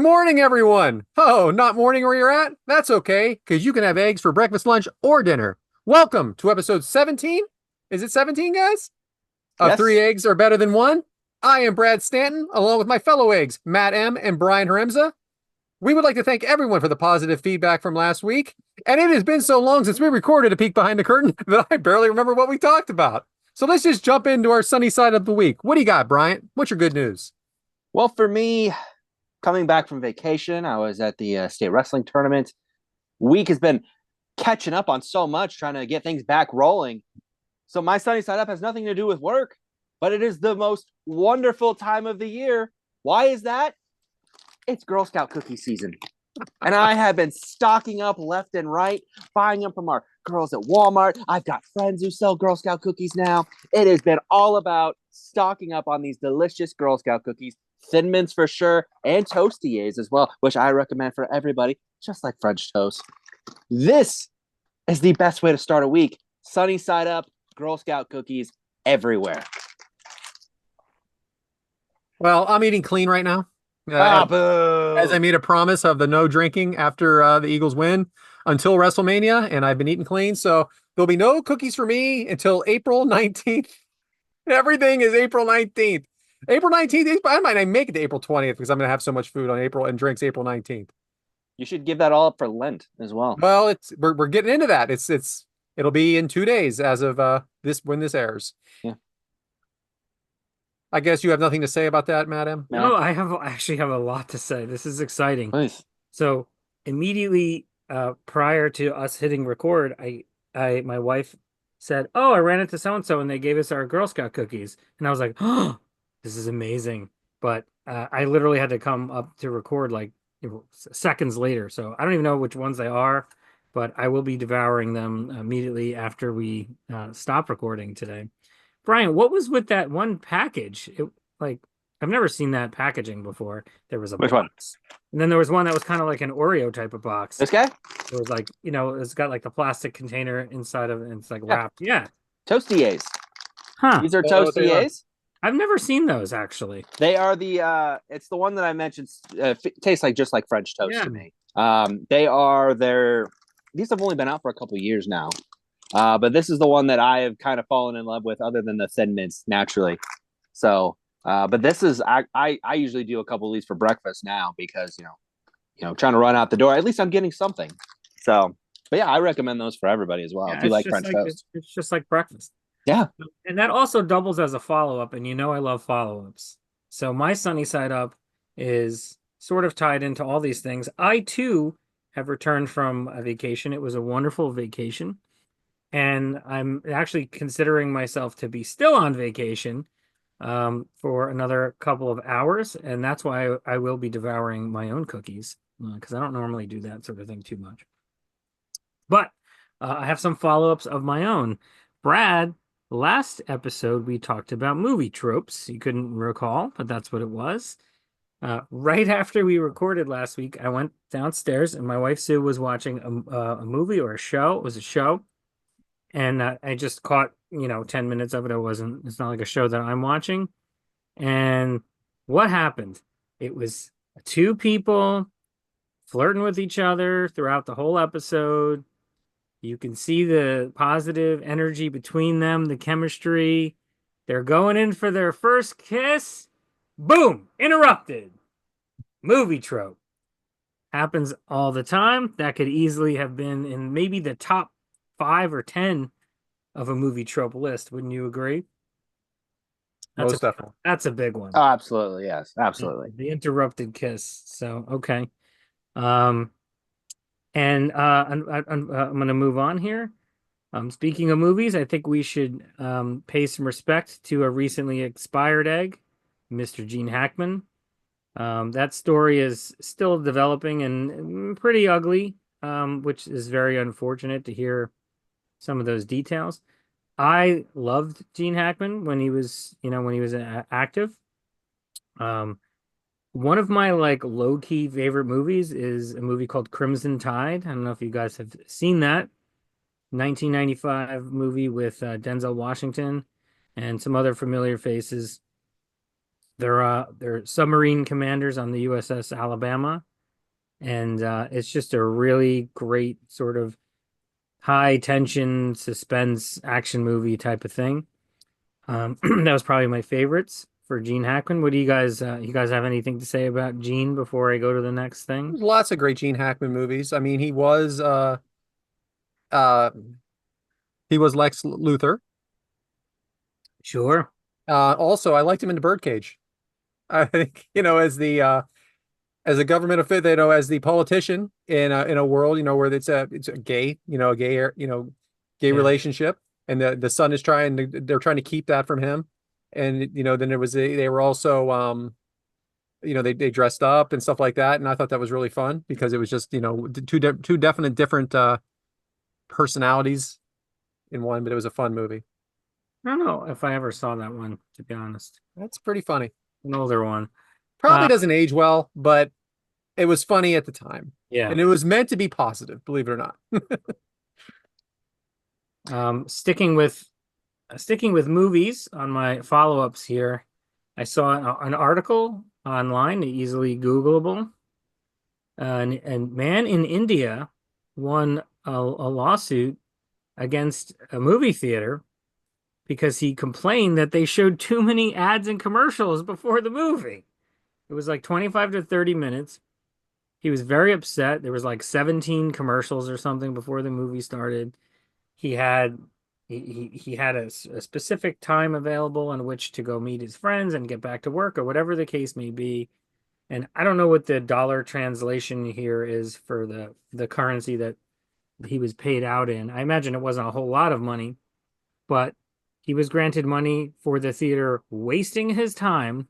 morning, everyone. Oh, not morning where you're at? That's okay, because you can have eggs for breakfast, lunch, or dinner. Welcome to episode 17. Is it 17, guys? Of Three Yes. Eggs Are Better Than One. I am Brad Stanton, along with my fellow eggs, Matt M. and Brian Haremza. We would like to thank everyone for the positive feedback from last week. And it has been so long since we recorded a peek behind the curtain that I barely remember what we talked about. So let's just jump into our sunny side of the week. What do you got, Bryant? What's your good news? Well, for me, coming back from vacation, I was at the state wrestling tournament. Week has been catching up on so much, trying to get things back rolling. So my sunny side up has nothing to do with work, but it is the most wonderful time of the year. Why is that? It's Girl Scout cookie season. And I have been stocking up left and right, buying them from our girls at Walmart. I've got friends who sell Girl Scout cookies now. It has been all about stocking up on these delicious Girl Scout cookies, Thin Mints for sure, and Toasties as well, which I recommend for everybody, just like French toast. This is the best way to start a week. Sunny side up, Girl Scout cookies everywhere. Well, I'm eating clean right now. Ah, As I boo. made a promise of the no drinking after the Eagles win until WrestleMania, and I've been eating clean. So there'll be no cookies for me until April 19th. Everything is April 19th. April 19th, I might not make it to April 20th because I'm going to have so much food on April and drinks April 19th. You should give that all up for Lent as well. Well, we're getting into that. It'll be in 2 days as of this when this airs. Yeah. I guess you have nothing to say about that, Madam. No, I actually have a lot to say. This is exciting. Nice. So immediately prior to us hitting record, my wife said, "Oh, I ran into so and so, and they gave us our Girl Scout cookies," and I was like, "Oh, this is amazing!" But I literally had to come up to record like seconds later, so I don't even know which ones they are, but I will be devouring them immediately after we stop recording today. Brian, what was with that one package? Like I've never seen that packaging before. There was a Which one? box, and then there was one that was kind of like an Oreo type of box. This guy? It was like, it's got like the plastic container inside of it, and it's like Yeah. wrapped. Yeah. Toasties. Huh. These are They are. Toasties. I've never seen those actually. They are it's the one that I mentioned. Tastes like just like French toast Yeah. to me. These have only been out for a couple years now. But this is the one that I have kind of fallen in love with, other than the Thin Mints naturally. So, but this is I usually do a couple of these for breakfast now because trying to run out the door. At least I'm getting something. So, but yeah, I recommend those for everybody as well Yeah, if you like French toast. it's just like breakfast. Yeah. And that also doubles as a follow-up, and I love follow-ups. So my sunny side up is sort of tied into all these things. I too have returned from a vacation. It was a wonderful vacation. And I'm actually considering myself to be still on vacation for another couple of hours. And that's why I will be devouring my own cookies because I don't normally do that sort of thing too much. But I have some follow-ups of my own. Brad, last episode we talked about movie tropes. You couldn't recall, but that's what it was. Right after we recorded last week, I went downstairs and my wife Sue was watching a movie or a show. It was a show. And I just caught 10 minutes of it. It's not like a show that I'm watching. And what happened? It was two people flirting with each other throughout the whole episode. You can see the positive energy between them, the chemistry. They're going in for their first kiss. Boom! Interrupted. Movie trope. Happens all the time. That could easily have been in maybe the top 5 or 10 of a movie trope list. Wouldn't you agree? Most definitely. That's a big one. Oh, absolutely. Yes, absolutely. The interrupted kiss. So, okay. And I'm going to move on here. Speaking of movies, I think we should pay some respect to a recently expired egg, Mr. Gene Hackman. That story is still developing and pretty ugly, which is very unfortunate to hear some of those details. I loved Gene Hackman when he was, active. One of my low key favorite movies is a movie called Crimson Tide. I don't know if you guys have seen that 1995 movie with Denzel Washington and some other familiar faces. They're submarine commanders on the USS Alabama, and it's just a really great sort of high tension suspense action movie type of thing. That was probably my favorites for Gene Hackman. What do you guys have anything to say about Gene before I go to the next thing? There's lots of great Gene Hackman movies. I mean, uh he was Lex Luthor. Sure. Also, I liked him in the Birdcage. I think, as a government official, as the politician in a world, where it's a gay, a gay, gay Yeah. relationship, and the son is they're trying to keep that from him, and then they were also they dressed up and stuff like that, and I thought that was really fun because it was just two definite different personalities in one, but it was a fun movie. I don't know if I ever saw that one, to be honest. That's pretty funny. An older one. Probably doesn't age well, but it was funny at the time. Yeah. And it was meant to be positive, believe it or not. Sticking with movies on my follow-ups here, I saw an article online, easily Googleable. And man in India won a lawsuit against a movie theater because he complained that they showed too many ads and commercials before the movie. It was like 25 to 30 minutes. He was very upset. There was like 17 commercials or something before the movie started. He had a specific time available in which to go meet his friends and get back to work or whatever the case may be. And I don't know what the dollar translation here is for the currency that he was paid out in. I imagine it wasn't a whole lot of money, but he was granted money for the theater wasting his time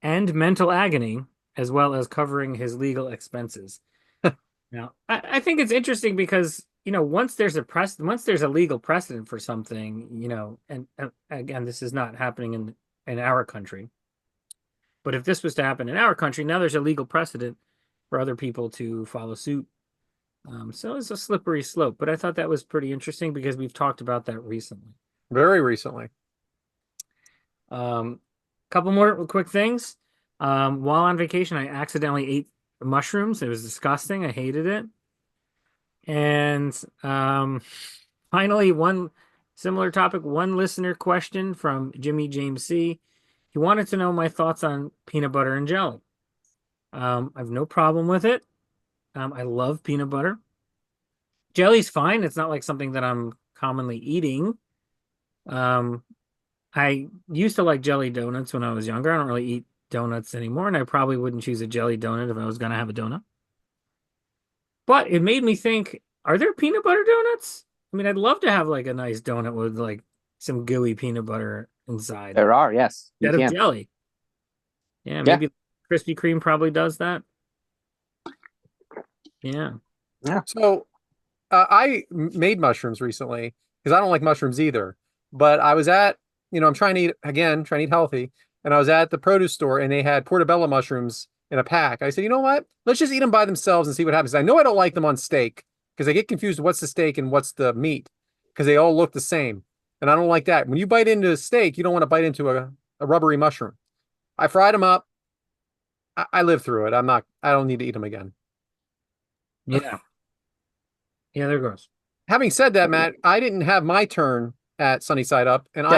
and mental agony, as well as covering his legal expenses. Now, I think it's interesting because, once there's a legal precedent for something, and again, this is not happening in our country. But if this was to happen in our country, now there's a legal precedent for other people to follow suit. So it's a slippery slope. But I thought that was pretty interesting because we've talked about that recently. Very recently. Couple more quick things. While on vacation, I accidentally ate mushrooms. It was disgusting. I hated it. And finally, one similar topic, one listener question from Jimmy James C. He wanted to know my thoughts on peanut butter and jelly. I've no problem with it. I love peanut butter. Jelly's fine. It's not like something that I'm commonly eating. I used to like jelly donuts when I was younger. I don't really eat donuts anymore, and I probably wouldn't choose a jelly donut if I was going to have a donut. But it made me think, are there peanut butter donuts? I mean, I'd love to have like a nice donut with like some gooey peanut butter inside. There are, yes. Instead of jelly. Yeah, maybe Krispy Kreme probably does that. Yeah. Yeah. So I made mushrooms recently because I don't like mushrooms either. But I was I'm trying to eat healthy. And I was at the produce store and they had portobello mushrooms in a pack. I said, you know what? Let's just eat them by themselves and see what happens. I know I don't like them on steak because I get confused what's the steak and what's the meat because they all look the same. And I don't like that. When you bite into a steak, you don't want to bite into a rubbery mushroom. I fried them up. I lived through it. I don't need to eat them again. Yeah. Yeah, there goes. Having said that, Matt, I didn't have my turn at Sunny Side Up, and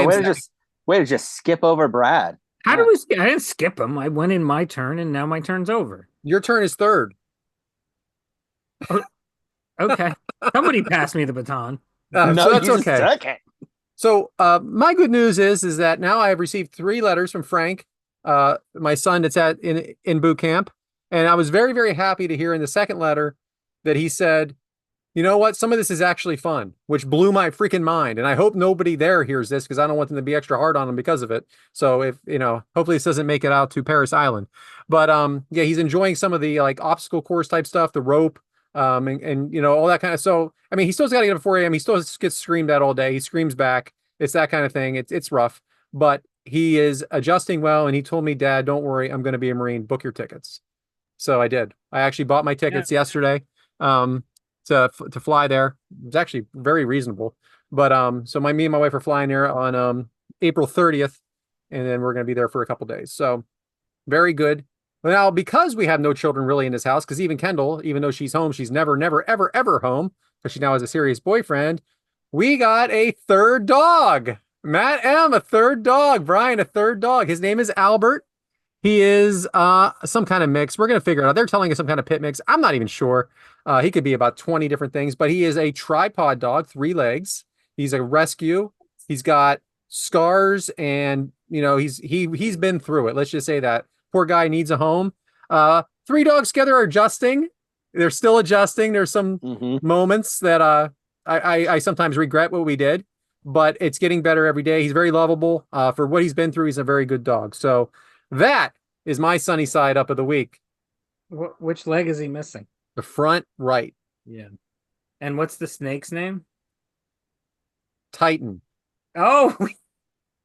way to just skip over Brad. How do we? I didn't skip him. I went in my turn, and now my turn's over. Your turn is third. Okay. Somebody passed me the baton. So that's okay. So my good news is that now I have received 3 letters from Frank, my son that's in boot camp, and I was very, very happy to hear in the second letter that he said, you know what? Some of this is actually fun, which blew my freaking mind. And I hope nobody there hears this because I don't want them to be extra hard on them because of it. So if, hopefully this doesn't make it out to Paris Island. But yeah, he's enjoying some of the like obstacle course type stuff, the rope, and all that kind of. So, I mean, he still's got to get up at 4 a.m. He still gets screamed at all day. He screams back. It's that kind of thing. It's rough, but he is adjusting well. And he told me, Dad, don't worry. I'm going to be a Marine. Book your tickets. So I did. I actually bought my tickets yesterday. To fly there. It was actually very reasonable. But so me and my wife are flying there on April 30th. and then we're going to be there for a couple days. So very good. Now, because we have no children really in this house, because even Kendall, even though she's home, she's never, never, ever, ever home because she now has a serious boyfriend. We got a third dog. Matt M, a third dog. Brian, a third dog. His name is Albert. He is some kind of mix. We're going to figure it out. They're telling us some kind of pit mix. I'm not even sure. He could be about 20 different things, but he is a tripod dog, 3 legs. He's a rescue. He's got scars, and he's been through it. Let's just say that. Poor guy needs a home. 3 dogs together are adjusting. They're still adjusting. There's some moments that I sometimes regret what we did, but it's getting better every day. He's very lovable. For what he's been through, he's a very good dog. So that is my sunny side up of the week. Which leg is he missing? The front right. Yeah. And what's the snake's name? Titan. Oh,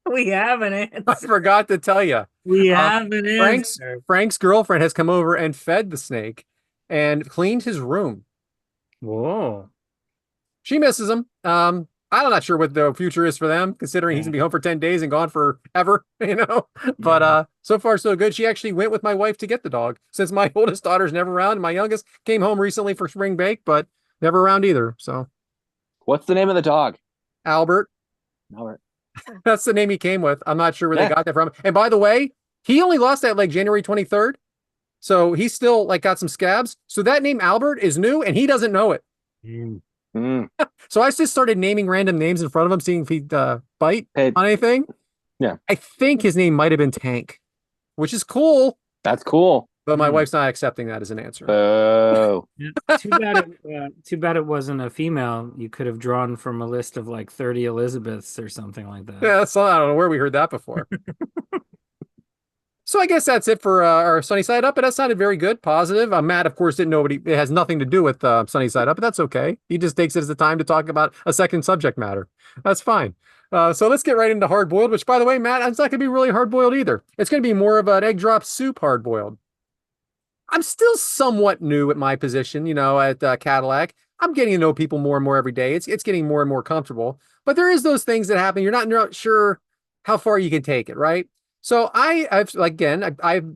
we have an answer. I forgot to tell you. We have an answer. Frank's girlfriend has come over and fed the snake and cleaned his room. Whoa. She misses him. I'm not sure what the future is for them, considering he's gonna be home for 10 days and gone forever, But so far so good. She actually went with my wife to get the dog, since my oldest daughter's never around. My youngest came home recently for spring break, but never around either. So What's the name of the dog? Albert. That's the name he came with. I'm not sure where they got that from. And by the way, he only lost that leg January 23rd. So he's still got some scabs. So that name Albert is new and he doesn't know it. So I just started naming random names in front of him, seeing if he'd bite on anything. Yeah. I think his name might have been Tank, which is cool. That's cool. But my wife's not accepting that as an answer. Oh. Too bad it wasn't a female. You could have drawn from a list of 30 Elizabeths or something like that. Yeah, so I don't know where we heard that before. So I guess that's it for our Sunny Side Up. But that sounded very good, positive. Matt, of course, didn't know it has nothing to do with Sunny Side Up, but that's okay. He just takes it as the time to talk about a second subject matter. That's fine. So let's get right into hard boiled, which, by the way, Matt, it's not going to be really hard boiled either. It's going to be more of an egg drop soup hard boiled. I'm still somewhat new at my position, at Cadillac. I'm getting to know people more and more every day. It's getting more and more comfortable. But there is those things that happen. You're not sure how far you can take it, right? So I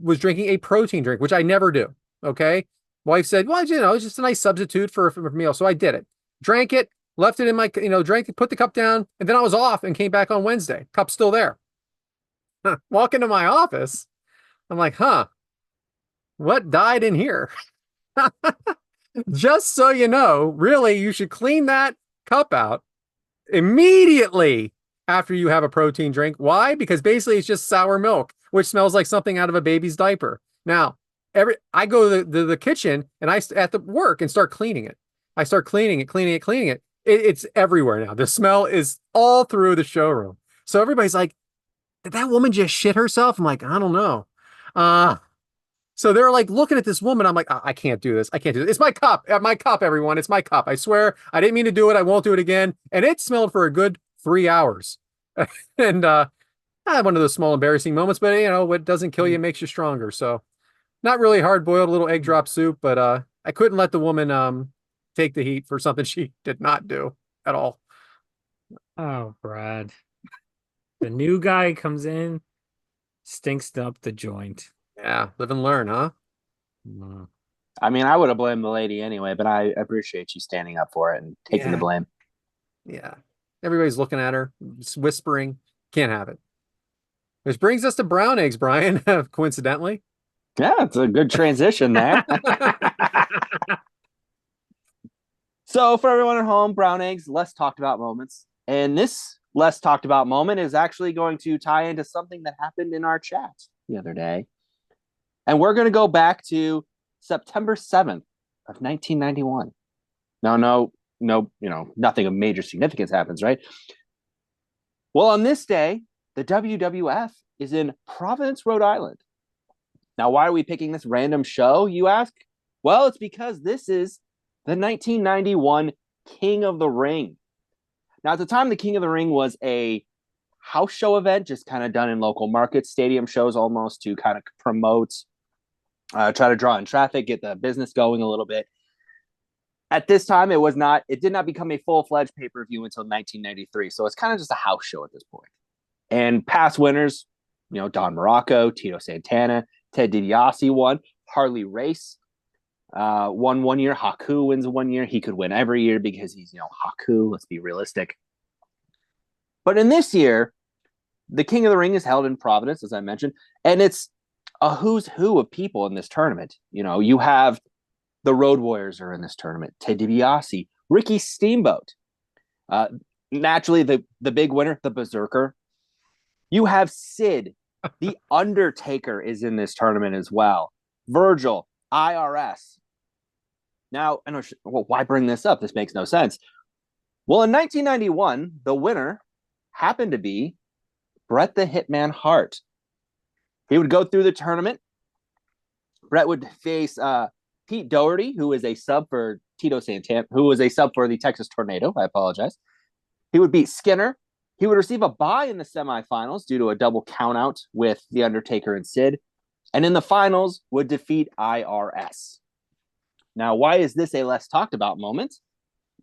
was drinking a protein drink, which I never do. Okay. Wife said, well, it's just a nice substitute for a meal. So I did it, drank it, left it in my, drank it, put the cup down, and then I was off and came back on Wednesday. Cup's still there. Walk into my office. I'm like, what died in here? Just so you know, really, you should clean that cup out immediately after you have a protein drink. Why? Because basically it's just sour milk, which smells like something out of a baby's diaper. Now, I go to the kitchen and I at the work and start cleaning it. I start cleaning it. It's everywhere now. The smell is all through the showroom. So everybody's like, did that woman just shit herself? I'm like, I don't know. So they're looking at this woman. I'm like, I can't do this. It's my cup. My cup, everyone. It's my cup. I swear I didn't mean to do it. I won't do it again. And it smelled for a good 3 hours. And I had one of those small embarrassing moments, but what doesn't kill you makes you stronger. So not really hard boiled, little egg drop soup, but I couldn't let the woman take the heat for something she did not do at all. Oh, Brad. The new guy comes in, stinks up the joint. Yeah, live and learn, huh? I mean, I would have blamed the lady anyway, but I appreciate you standing up for it and taking the blame. Yeah. Everybody's looking at her, just whispering. Can't have it. Which brings us to brown eggs, Brian, coincidentally. Yeah, it's a good transition there. So for everyone at home, brown eggs, less talked about moments. And this less talked about moment is actually going to tie into something that happened in our chat the other day. And we're going to go back to September 7th of 1991. No, nothing of major significance happens, right? Well, on this day, the WWF is in Providence, Rhode Island. Now, why are we picking this random show, you ask? Well, it's because this is the 1991 King of the Ring. Now, at the time, the King of the Ring was a house show event, just kind of done in local markets, stadium shows almost, to kind of promote, try to draw in traffic, get the business going a little bit. At this time, it did not become a full-fledged pay-per-view until 1993. So it's kind of just a house show at this point. And past winners, Don Morocco, Tito Santana, Ted DiBiase won. Harley Race won one year. Haku wins one year. He could win every year because he's, Haku. Let's be realistic. But in this year, the King of the Ring is held in Providence, as I mentioned, and it's a who's who of people in this tournament. You have the Road Warriors are in this tournament. Ted DiBiase, Ricky Steamboat. Naturally, the big winner, the Berserker. You have Sid. The Undertaker is in this tournament as well. Virgil, IRS. Now, why bring this up? This makes no sense. Well, in 1991, the winner happened to be Bret the Hitman Hart. He would go through the tournament. Bret would face Pete Doherty, who is a sub for Tito Santana, who was a sub for the Texas Tornado. I apologize. He would beat Skinner. He would receive a bye in the semifinals due to a double countout with The Undertaker and Sid. And in the finals, would defeat IRS. Now, why is this a less talked about moment?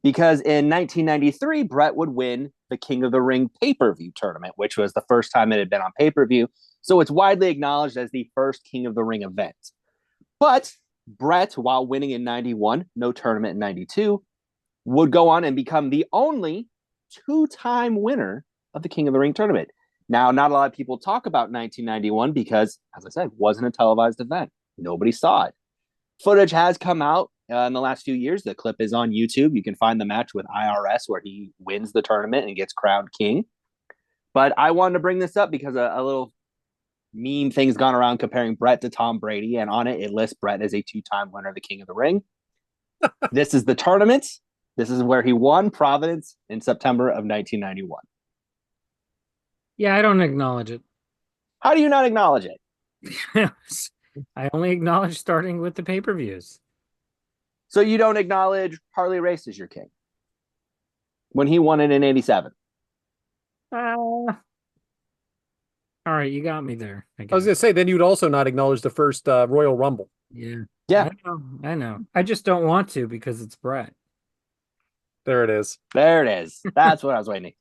Because in 1993, Bret would win the King of the Ring pay-per-view tournament, which was the first time it had been on pay-per-view. So it's widely acknowledged as the first King of the Ring event. But Bret, while winning in 91, no tournament in 92, would go on and become the only two-time winner of the King of the Ring tournament. Now, not a lot of people talk about 1991 because, as I said, it wasn't a televised event. Nobody saw it. Footage has come out in the last few years. The clip is on YouTube. You can find the match with IRS where he wins the tournament and gets crowned king. But I wanted to bring this up because a little meme thing's gone around comparing Bret to Tom Brady, and on it lists Bret as a two-time winner of the King of the Ring. This is the tournament. This is where he won Providence in September of 1991. Yeah, I don't acknowledge it. How do you not acknowledge it? I only acknowledge starting with the pay-per-views. So you don't acknowledge Harley Race as your king when he won it in 87? All right, you got me there. I was going to say, then you'd also not acknowledge the first Royal Rumble. Yeah. Yeah. I know. I just don't want to because it's Bret. There it is. There it is. That's what I was waiting.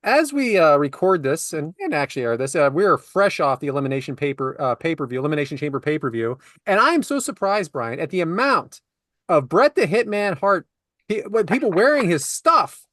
As we record this and actually air this, we are fresh off the Elimination Chamber pay-per-view. And I am so surprised, Brian, at the amount of Bret the Hitman Hart, people wearing his stuff.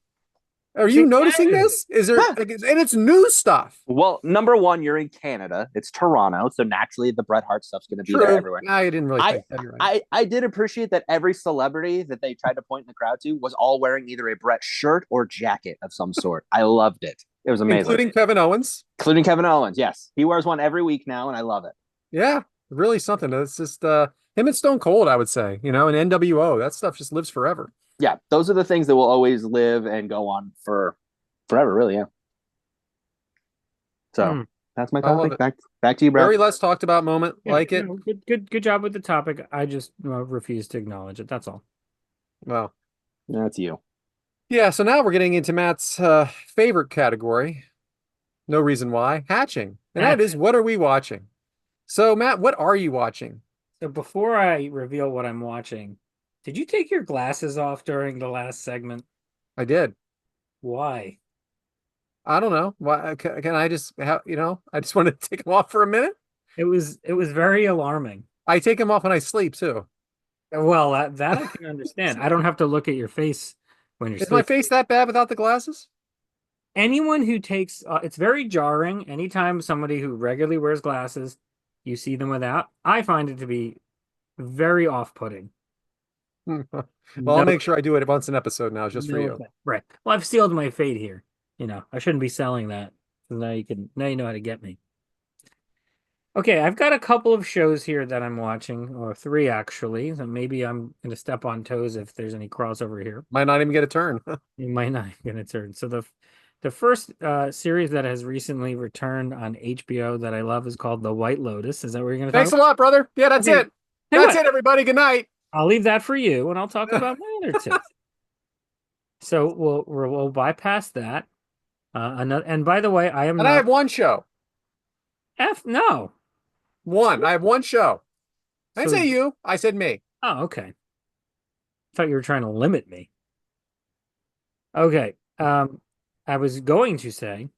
Are you noticing this? Is there, and it's new stuff. Well, number one, you're in Canada. It's Toronto. So naturally the Bret Hart stuff's going to be there everywhere. I didn't really think that. You're right. I did appreciate that every celebrity that they tried to point in the crowd to was all wearing either a Bret shirt or jacket of some sort. I loved it. It was amazing. Including Kevin Owens. Yes. He wears one every week now, and I love it. Yeah, really something. It's just him and Stone Cold, I would say, and NWO. That stuff just lives forever. Yeah, those are the things that will always live and go on for forever, really. Yeah. So that's my topic. Back to you, Brad. Very less talked about moment. Yeah, like it. Good job with the topic. I just refuse to acknowledge it. That's all. Well, that's you. Yeah. So now we're getting into Matt's favorite category. No reason why. Hatching, and that is, what are we watching? So Matt, what are you watching? So before I reveal what I'm watching, did you take your glasses off during the last segment? I did. Why? I don't know. Why can I just I just wanted to take them off for a minute. It was very alarming. I take them off when I sleep too. Well, that I can understand. I don't have to look at your face when you're sleeping. Is my face that bad without the glasses? Anyone who takes it's very jarring. Anytime somebody who regularly wears glasses, you see them without. I find it to be very off-putting. Well, I'll make sure I do it once an episode now, just for you. Right. Well, I've sealed my fate here. I shouldn't be selling that. Now you know how to get me. Okay, I've got a couple of shows here that I'm watching, or three actually. So maybe I'm going to step on toes if there's any crossover here. Might not even get a turn. You might not get a turn. So the first series that has recently returned on HBO that I love is called The White Lotus. Is that what you're going to talk about? Thanks a lot, brother. Yeah, that's it. That's it, everybody. Good night. I'll leave that for you, and I'll talk about my other two. So we'll bypass that. And by the way, I have one show. No. One. I have one show. I didn't say you. I said me. Oh, okay. I thought you were trying to limit me. Okay. I was going to say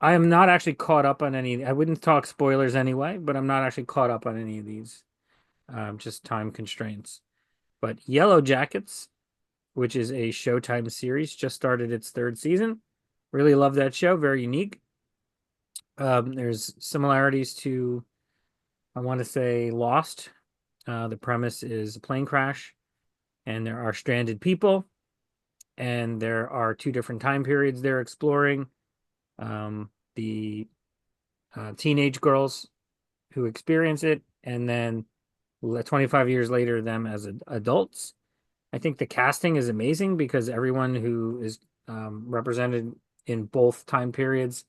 I am not actually caught up on any. I wouldn't talk spoilers anyway, but I'm not actually caught up on any of these. Just time constraints. But Yellow Jackets, which is a Showtime series, just started its third season. Really love that show. Very unique. There's similarities to, I want to say, Lost. The premise is a plane crash, and there are stranded people, and there are two different time periods they're exploring. The teenage girls who experience it, and then 25 years later, them as adults. I think the casting is amazing because everyone who is represented in both time periods,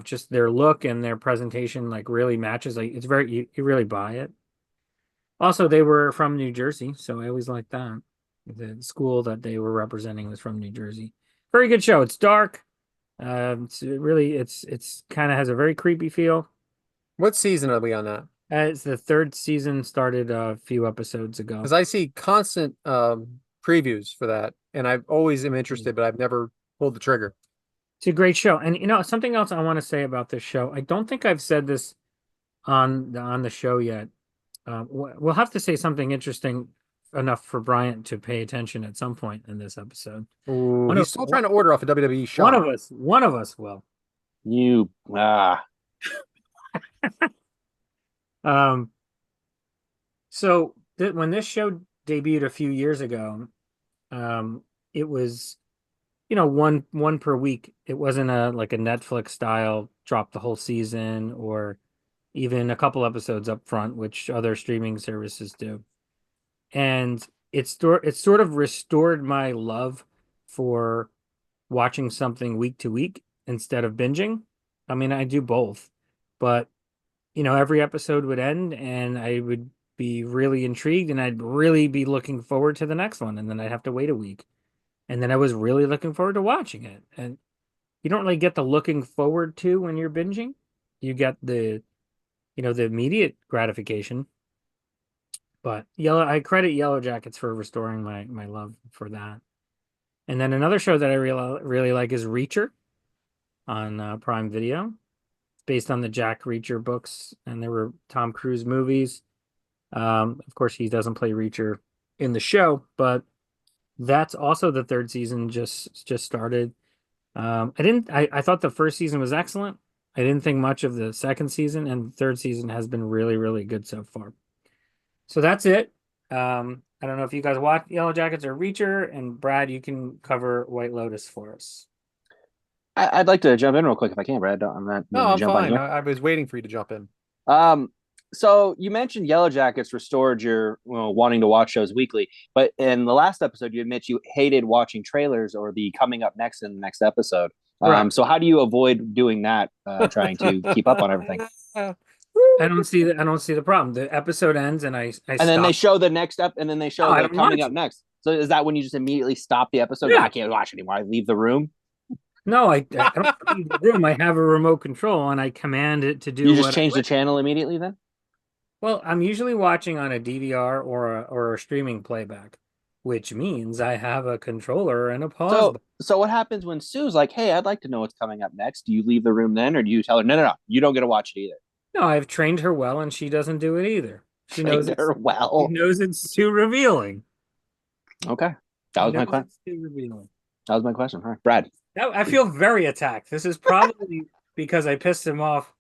just their look and their presentation, like really matches. Like it's very, you really buy it. Also, they were from New Jersey, so I always liked that. The school that they were representing was from New Jersey. Very good show. It's dark. It's kind of has a very creepy feel. What season are we on that? It's the third season, started a few episodes ago. Because I see constant previews for that, and I always am interested, but I've never pulled the trigger. It's a great show. And something else I want to say about this show. I don't think I've said this on the show yet. We'll have to say something interesting enough for Bryant to pay attention at some point in this episode. Ooh, he's still trying to order off a WWE shop. One of us will. So when this show debuted a few years ago, it was, one per week. It wasn't like a Netflix style drop the whole season or even a couple episodes up front, which other streaming services do. And it sort of restored my love for watching something week to week instead of binging. I mean, I do both, but every episode would end and I would be really intrigued and I'd really be looking forward to the next one. And then I'd have to wait a week. And then I was really looking forward to watching it. And you don't really get the looking forward to when you're binging. You get the immediate gratification. But I credit Yellow Jackets for restoring my love for that. And then another show that I really like is Reacher on Prime Video. It's based on the Jack Reacher books, and there were Tom Cruise movies. Of course, he doesn't play Reacher in the show, but that's also the third season just started. I thought the first season was excellent. I didn't think much of the second season, and the third season has been really, really good so far. So that's it. I don't know if you guys watch Yellow Jackets or Reacher, and Brad, you can cover White Lotus for us. I'd like to jump in real quick if I can, Brad. I'm not. No, I'm fine. I was waiting for you to jump in. So you mentioned Yellow Jackets restored your wanting to watch shows weekly, but in the last episode, you admit you hated watching trailers or the coming up next in the next episode. Right. So how do you avoid doing that? Trying to keep up on everything. I don't see the problem. The episode ends and I and then they show the next up, and then they show coming up next. So is that when you just immediately stop the episode? Yeah. I can't watch anymore. I leave the room. No, I don't leave the room. I have a remote control and I command it to do. You just change the channel immediately then? Well, I'm usually watching on a DVR or a streaming playback, which means I have a controller and a pause. So what happens when Sue's like, "Hey, I'd like to know what's coming up next"? Do you leave the room then, or do you tell her, "No, you don't get to watch it either"? No, I've trained her well, and she doesn't do it either. She knows her well. She knows it's too revealing. Okay, that was my question. Too revealing. That was my question. All right, Brad. I feel very attacked. This is probably because I pissed him off,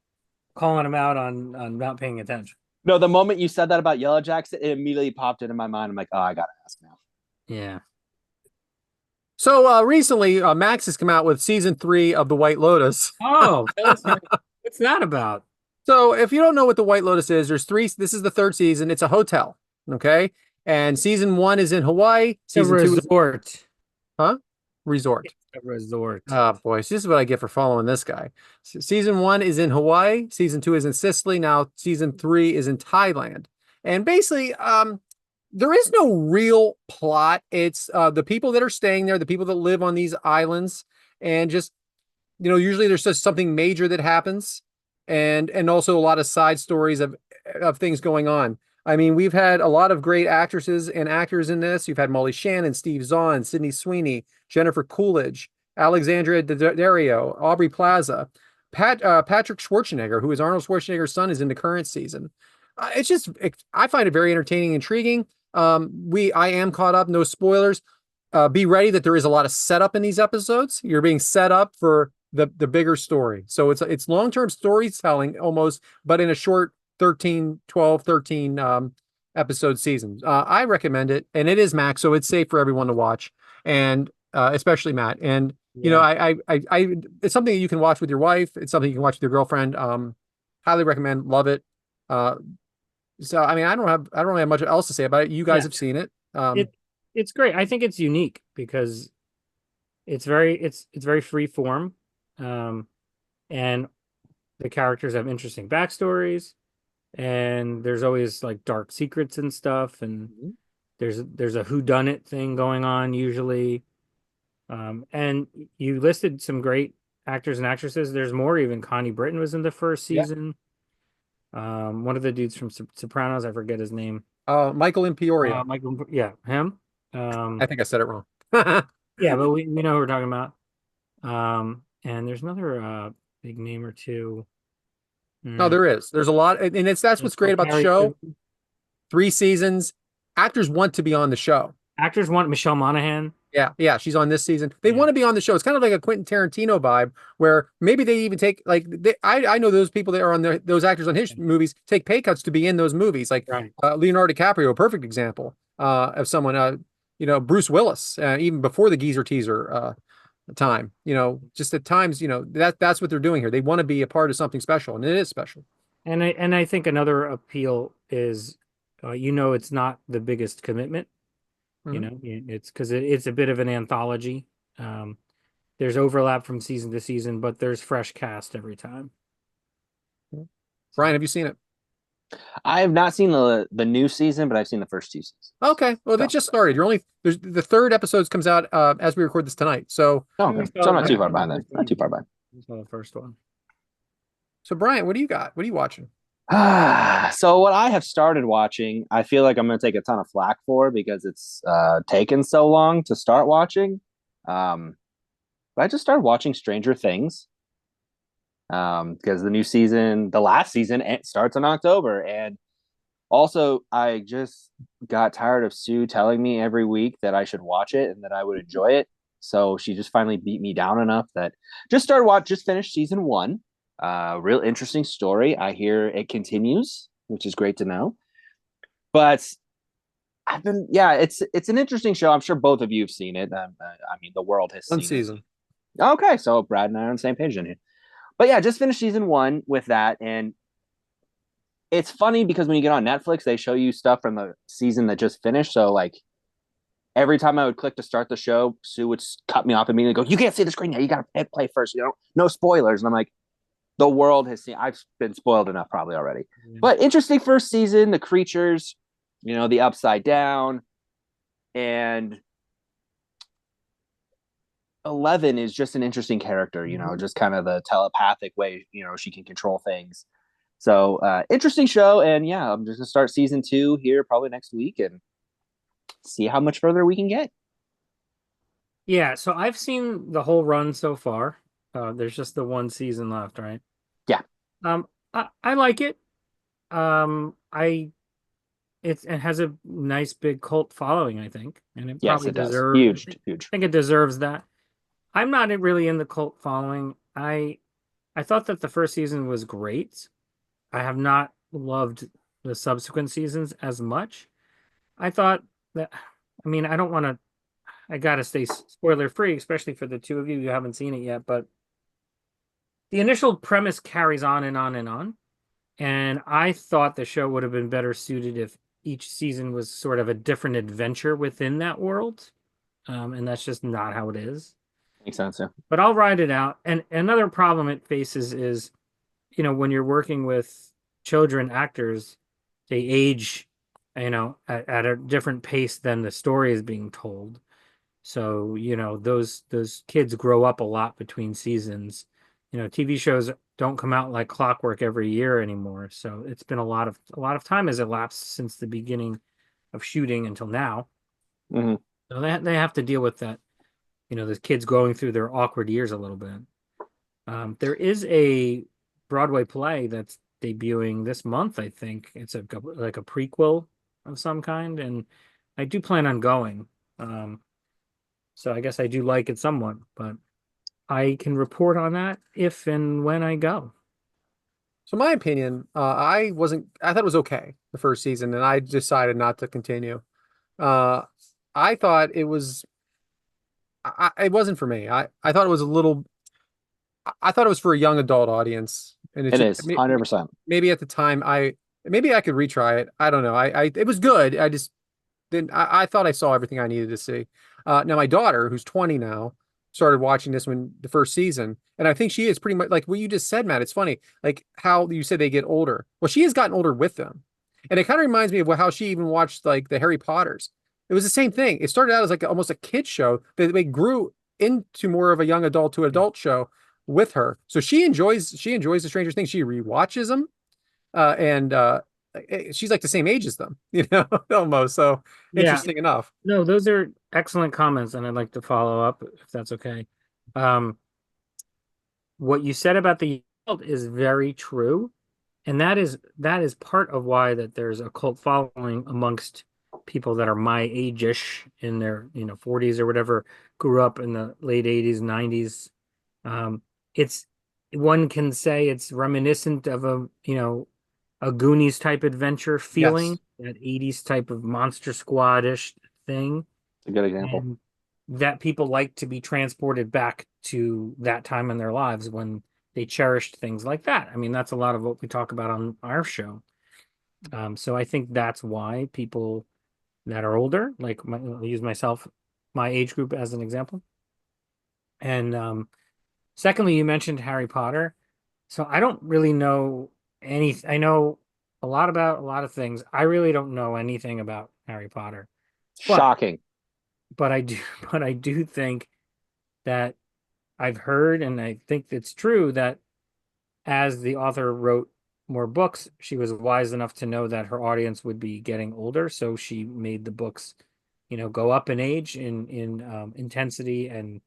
calling him out on not paying attention. No, the moment you said that about Yellow Jackets, it immediately popped into my mind. I'm like, oh, I gotta ask now. Yeah. So recently, Max has come out with season 3 of The White Lotus. Oh, what's that about? So if you don't know what The White Lotus is, there's 3. This is the third season. It's a hotel, okay? And season 1 is in Hawaii. Season 2 is resort. A resort. Oh boy, this is what I get for following this guy. Season 1 is in Hawaii. Season 2 is in Sicily. Now season 3 is in Thailand. And basically, there is no real plot. It's the people that are staying there, the people that live on these islands, and just usually there's just something major that happens, and also a lot of side stories of things going on. I mean, we've had a lot of great actresses and actors in this. You've had Molly Shannon, Steve Zahn, Sydney Sweeney, Jennifer Coolidge, Alexandria Daddario, Aubrey Plaza. Patrick Schwarzenegger, who is Arnold Schwarzenegger's son, is in the current season. I find it very entertaining, intriguing. I am caught up. No spoilers. Be ready that there is a lot of setup in these episodes. You're being set up for the bigger story. So it's long-term storytelling almost, but in a short 13 episode season. I recommend it, and it is Max, so it's safe for everyone to watch, and especially Matt. And you know, it's something that you can watch with your wife. It's something you can watch with your girlfriend. Highly recommend. Love it. So I mean, I don't really have much else to say about it. You guys have seen it. It's great. I think it's unique because it's very free form, and the characters have interesting backstories, and there's always like dark secrets and stuff, and there's a whodunit thing going on usually. And you listed some great actors and actresses. There's more. Even Connie Britton was in the first season. One of the dudes from Sopranos, I forget his name. Michael Impioria. Him. I think I said it wrong. Yeah, but we know who we're talking about. And there's another big name or two. No, there is. There's a lot, and that's what's great about the show. 3 seasons. Actors want to be on the show. Actors want Michelle Monaghan. Yeah, she's on this season. They want to be on the show. It's kind of like a Quentin Tarantino vibe, where maybe they even take I know those people that are on those actors on his movies take pay cuts to be in those movies. Like Leonardo DiCaprio, a perfect example of someone. Bruce Willis, even before the geezer teaser time. Just at times, that's what they're doing here. They want to be a part of something special, and it is special. And I think another appeal is, it's not the biggest commitment. It's because it's a bit of an anthology. There's overlap from season to season, but there's fresh cast every time. Brian, have you seen it? I have not seen the new season, but I've seen the first 2 seasons. Okay, well, they just started. There's the 3rd episodes comes out as we record this tonight. So, so I'm not too far behind then. Not too far behind. I saw the first one. So, Brian, what do you got? What are you watching? So what I have started watching, I feel like I'm going to take a ton of flack for because it's taken so long to start watching. But I just started watching Stranger Things because the new season, the last season, it starts in October. And also, I just got tired of Sue telling me every week that I should watch it and that I would enjoy it. So she just finally beat me down enough that just finished season 1. Real interesting story. I hear it continues, which is great to know. But it's an interesting show. I'm sure both of you have seen it. I mean, the world has One seen season. It. Okay, so Brad and I are on the same page in here. But yeah, just finished season 1 with that, and it's funny because when you get on Netflix, they show you stuff from the season that just finished. So like every time I would click to start the show, Sue would cut me off immediately. Go, you can't see the screen yet. You got to play first. No spoilers. And I'm like, the world has seen. I've been spoiled enough probably already. But interesting first season. The creatures, the Upside Down, and 11 is just an interesting character. Just kind of the telepathic way. She can control things. So interesting show, and yeah, I'm just gonna start season 2 here probably next week and see how much further we can get. Yeah, so I've seen the whole run so far. There's just the 1 season left, right? Yeah. I like it. It has a nice big cult following, I think, and it probably deserves. Huge. I think it deserves that. I'm not really in the cult following. I thought that the first season was great. I have not loved the subsequent seasons as much. I thought that, I don't want to, I got to stay spoiler free, especially for the 2 of you who haven't seen it yet, but the initial premise carries on and on and on. And I thought the show would have been better suited if each season was sort of a different adventure within that world. And that's just not how it is. Makes sense, yeah. But I'll ride it out. And another problem it faces is, when you're working with children actors, they age, at a different pace than the story is being told. So, those kids grow up a lot between seasons. TV shows don't come out like clockwork every year anymore. So it's been a lot of time has elapsed since the beginning of shooting until now. Mm-hmm. So they have to deal with that, the kids going through their awkward years a little bit. There is a Broadway play that's debuting this month, I think. It's like a prequel of some kind, and I do plan on going. Um, so I guess I do like it somewhat, but I can report on that if and when I go. So my opinion, I thought it was okay the first season, and I decided not to continue. Uh, I thought it wasn't for me. I thought it was a little, I thought it was for a young adult audience, and It is 100%. maybe at the time maybe I could retry it. I don't know. It was good. I just didn't. I thought I saw everything I needed to see. Now my daughter, who's 20 now, started watching this when the first season, and I think she is pretty much like what you just said, Matt. It's funny, like how you said they get older. Well, she has gotten older with them, and it kind of reminds me of how she even watched like the Harry Potters. It was the same thing. It started out as like almost a kid show, but they grew into more of a young adult to adult show with her. So she enjoys the Stranger Things. She rewatches them, and she's like the same age as them, almost. So Yeah, interesting enough. no, those are excellent comments, and I'd like to follow up if that's okay. Um, what you said about the cult is very true, and that is part of why that there's a cult following amongst people that are my age-ish in their 40s or whatever, grew up in the late 80s, 90s. It's one can say it's reminiscent of a Goonies type adventure feeling, Yes. that 80s type of Monster Squad-ish thing, A good example. and that people like to be transported back to that time in their lives when they cherished things like that. I mean, that's a lot of what we talk about on our show. So I think that's why people that are older, like I'll use myself, my age group as an example. And secondly, you mentioned Harry Potter. So I don't really know I know a lot about a lot of things. I really don't know anything about Harry Potter. But Shocking. but I do but I do think that I've heard, and I think it's true, that as the author wrote more books, she was wise enough to know that her audience would be getting older, so she made the books, go up in age, in intensity, and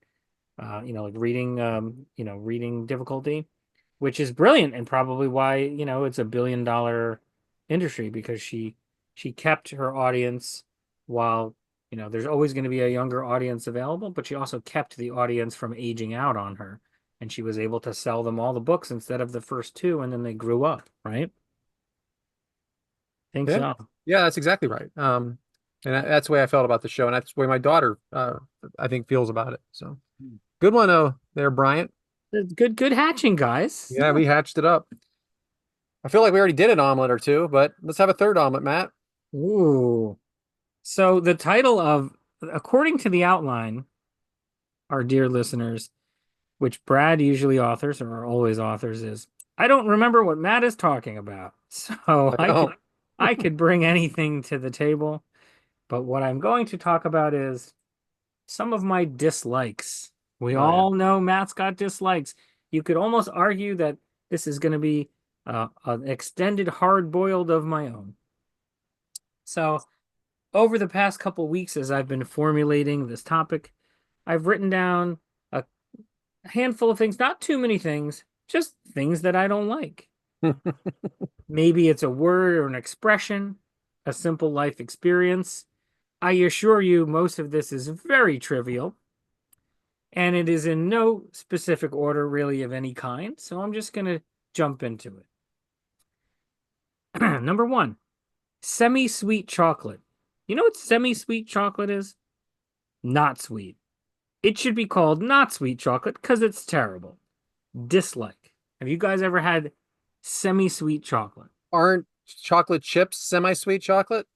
like reading difficulty, which is brilliant, and probably why it's a billion-dollar industry, because she kept her audience while there's always going to be a younger audience available, but she also kept the audience from aging out on her, and she was able to sell them all the books instead of the first two, and then they grew up, right? Think Yeah. so. Yeah, that's exactly right. And that's the way I felt about the show, and that's the way my daughter, I think, feels about it. So good one, there, Bryant. Good hatching, guys. Yeah, we hatched it up. I feel like we already did an omelet or two, but let's have a third omelet, Matt. Ooh. So the title of, according to the outline, our dear listeners, which Brad usually authors or always authors, is I don't remember what Matt is talking about. So I know. I could bring anything to the table, but what I'm going to talk about is some of my dislikes. We Oh yeah. all know Matt's got dislikes. You could almost argue that this is going to be an extended hard boiled of my own. So, over the past couple weeks, as I've been formulating this topic, I've written down a handful of things, not too many things, just things that I don't like. Maybe it's a word or an expression, a simple life experience. I assure you, most of this is very trivial, and it is in no specific order, really, of any kind. So I'm just going to jump into it. Number one, semi sweet chocolate. You know what semi sweet chocolate is? Not sweet. It should be called not sweet chocolate because it's terrible. Dislike. Have you guys ever had semi sweet chocolate? Aren't chocolate chips semi-sweet chocolate?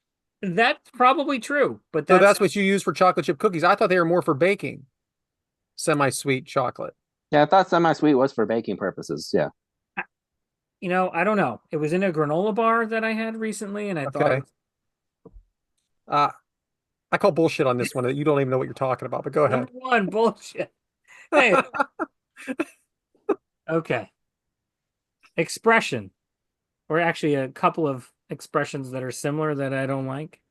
That's probably true, but So that's, that's what you use for chocolate chip cookies. I thought they were more for baking. Semi-sweet chocolate. Yeah, I thought semi-sweet was for baking purposes. Yeah. I don't know. It was in a granola bar that I had recently, and I thought it Okay. Uh, I call bullshit on this one. You don't even know what you're talking about, but go was ahead. number one bullshit. Hey, okay. Expression, or actually a couple of expressions that are similar that I don't like.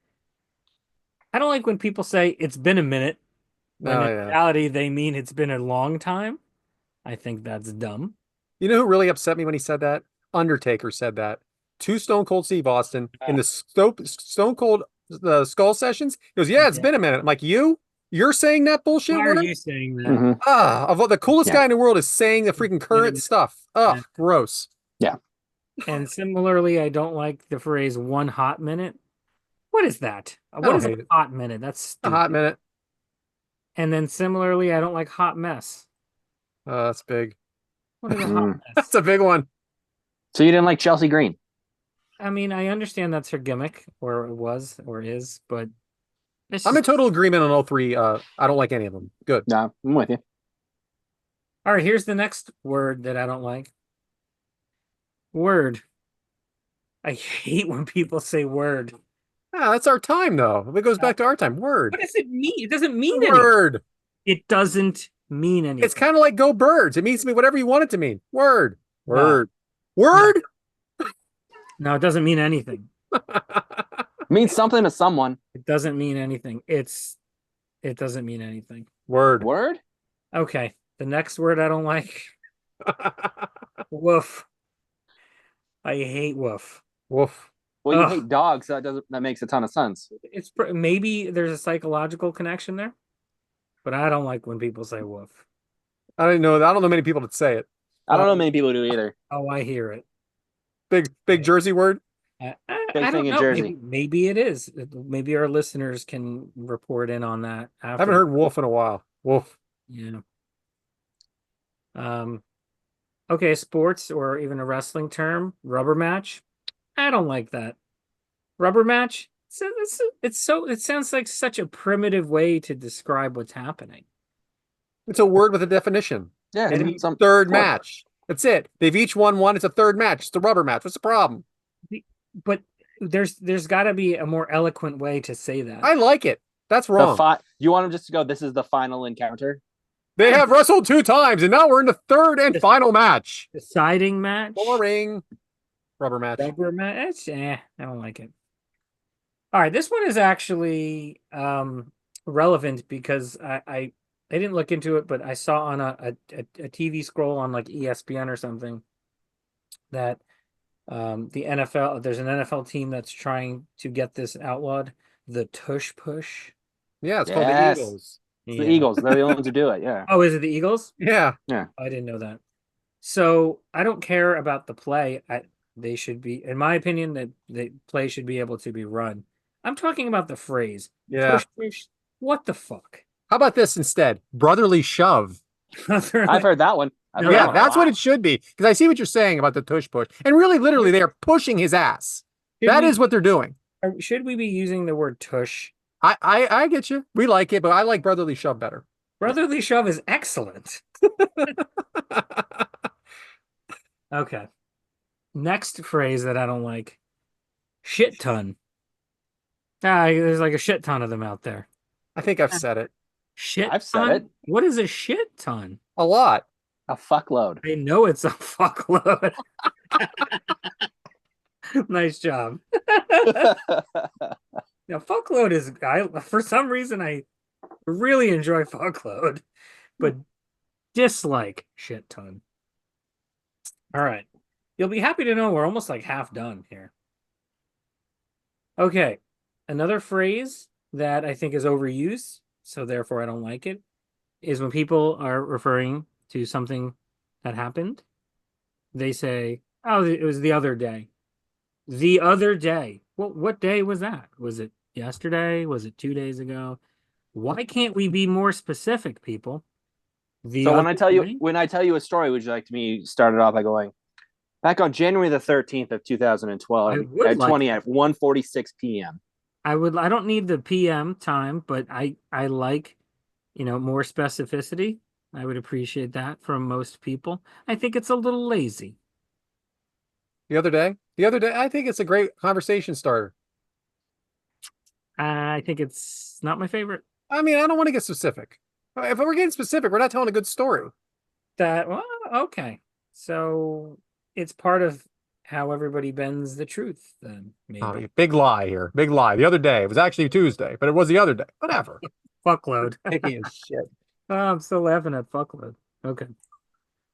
I don't like when people say it's been a minute when Oh in yeah. reality they mean it's been a long time. I think that's dumb. You know who really upset me when he said that? Undertaker said that to Stone Cold Steve Austin in the Stone Cold the Skull sessions. He goes, "Yeah, it's Yeah. been a minute." I'm like, you're saying that bullshit Why are word? you saying that? Mhm. Of what the coolest Yeah. guy in the world is saying the freaking current stuff. Yeah. Gross. And similarly, I don't like the phrase 1 hot minute. What is that? What don't is a hate it. hot minute? That's A stupid. hot minute. And then similarly, I don't like hot mess. That's big. What is a hot mess? That's a big one. So you didn't like Chelsea Green? I mean, I understand that's her gimmick, or it was, or is, but it's I'm in just... total agreement on all three. I don't like any of them. Good. No, I'm with you. All right, here's the next word that I don't like. Word. I hate when people say word. That's our time, though. It goes back to our time. Word. What does it mean? It doesn't mean anything. Word. It doesn't mean anything. It's kind of like go birds. It means to me whatever you want it to mean. Word. Word. Word. No, it doesn't mean anything. Means something to someone. It doesn't mean anything. It doesn't mean anything. Word. Word? Okay. The next word I don't like. Woof. I hate woof. Woof. Well, you Ugh. hate dogs, so that makes a ton of sense. It's maybe there's a psychological connection there, but I don't like when people say woof. I don't know many people that say it. I don't know many people do either. Oh, I hear it. Big Jersey word. I Big don't thing in know. Jersey. Maybe it is. Maybe our listeners can report in on that I after. haven't heard wolf in a while. Wolf. Yeah. Okay, sports or even a wrestling term, rubber match. I don't like that. Rubber match. It sounds like such a primitive way to describe what's happening. It's a word with a definition. Yeah, And it's some third sport. match. That's it. They've each won one. It's a third match. It's the rubber match. What's the problem? But there's got to be a more eloquent way to say that. I like it. That's wrong. You want them just to go, this is the final encounter? They have wrestled 2 times, and now we're in the third and final match. Deciding match. Boring. Rubber match. Rubber match. I don't like it. All right, this one is actually relevant because I didn't look into it, but I saw on a TV scroll on like ESPN or something that the NFL, there's an NFL team that's trying to get this outlawed, the tush push. Yeah, it's called the Yes. Eagles. It's the Eagles. They're the only ones who do it. Yeah. Oh, is it the Eagles? Yeah. I didn't know that. So I don't care about the play. They should be, in my opinion, that the play should be able to be run. I'm talking about the phrase. Yeah. Tush push. What the fuck? How about this instead? Brotherly shove. I've heard that one. Yeah, that's what it should be. Because I see what you're saying about the tush push. And really, literally, they are pushing his ass. That is what they're doing. Should we be using the word tush? I get you. We like it, but I like brotherly shove better. Brotherly shove is excellent. Okay. Next phrase that I don't like. Shit ton. There's like a shit ton of them out there. I think I've said it. Shit I've said ton? it. What is a shit ton? A lot. A fuckload. I know it's a fuckload. Nice job. Now, fuckload is, for some reason, I really enjoy fuckload, but dislike shit ton. All right. You'll be happy to know we're almost like half done here. Okay. Another phrase that I think is overused, so therefore I don't like it, is when people are referring to something that happened, they say, oh, it was the other day. The other day. Well, what day was that? Was it yesterday? Was it 2 days ago? Why can't we be more specific, people? So when I tell you a story, would you like me to start it off by going back on January the 13th of 2012 at 1:46 p.m. I don't need the PM time, but I like, more specificity. I would appreciate that from most people. I think it's a little lazy. The other day, I think it's a great conversation starter. I think it's not my favorite. I mean, I don't want to get specific. If we're getting specific, we're not telling a good story. Okay. So it's part of how everybody bends the truth, then, maybe. Oh, big lie here. Big lie. The other day. It was actually Tuesday, but it was the other day. Whatever. Fuckload. Picky as shit. Oh, I'm still laughing at fuckload. Okay.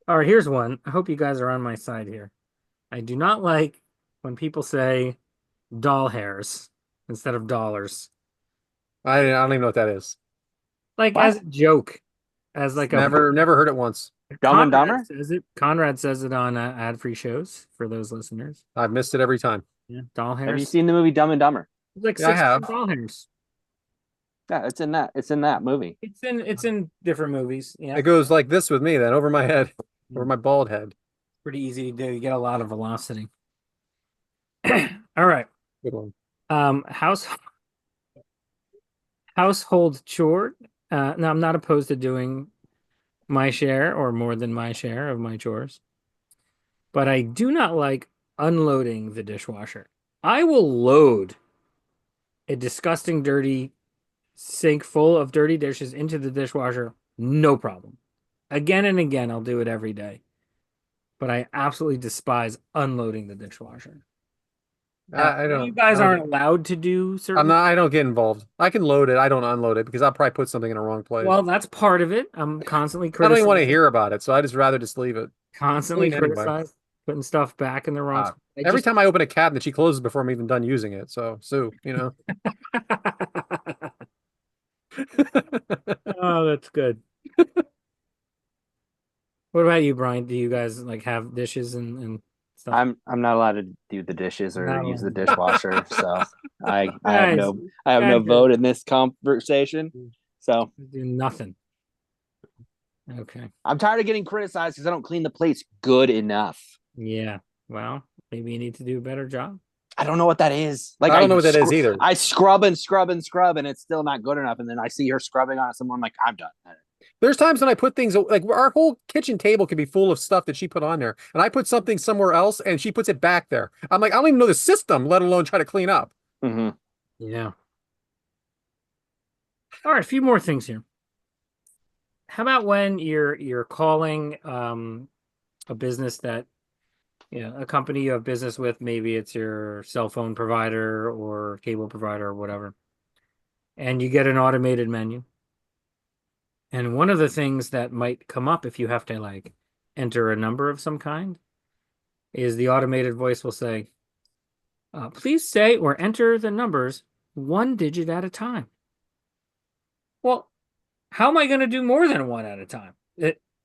All right, here's one. I hope you guys are on my side here. I do not like when people say doll hairs instead of dollars. I don't even know what that is. Like What? as a joke, as like a Never heard it once. Dumb and Conrad Dumber? says it. Conrad says it on ad-free shows for those listeners. I've missed it every time. Yeah, doll Have you hairs. seen the movie Dumb and Dumber? It's like Yeah, I 16 have. doll hairs. Yeah, it's in that. It's in that movie. It's in different movies. Yeah, It goes like this with me then, over my head, over my bald head. pretty easy to do. You get a lot of velocity. All right. Good one. Household chore. Now I'm not opposed to doing my share or more than my share of my chores, but I do not like unloading the dishwasher. I will load a disgusting, dirty sink full of dirty dishes into the dishwasher, no problem. Again and again, I'll do it every day. But I absolutely despise unloading the dishwasher. I You don't. guys I don't aren't allowed to do certain. I'm not. I don't get involved. I can load it. I don't unload it because I'll probably put something in the wrong place. Well, that's part of it. I'm constantly I don't even want to criticizing, hear about it, so I just rather just leave it. constantly Clean anyway. criticize putting stuff back in the wrong spot. Every time I open a cabinet, she closes before I'm even done using it. So Sue, you know. Oh, that's good. What about you, Brian? Do you guys like have dishes and stuff? I'm not allowed to do the dishes or Not use the allowed. dishwasher, so I have Guys, no guys vote in this conversation. So do nothing. Okay. I'm tired of getting criticized because I don't clean the plates good enough. Yeah. Well, maybe you need to do a better job. I don't know what that is. Like I don't know what that is either. I scrub and scrub and scrub, and it's still not good enough. And then I see her scrubbing on it. Someone, I'm like, I'm done. There's times when I put things like our whole kitchen table can be full of stuff that she put on there, and I put something somewhere else, and she puts it back there. I'm like, I don't even know the system, let alone try to clean up. Mm-hmm. Yeah. All right, a few more things here. How about when you're calling a business that a company you have business with, maybe it's your cell phone provider or cable provider or whatever, and you get an automated menu. And one of the things that might come up if you have to like enter a number of some kind is the automated voice will say, please say or enter the numbers one digit at a time. Well, how am I going to do more than one at a time?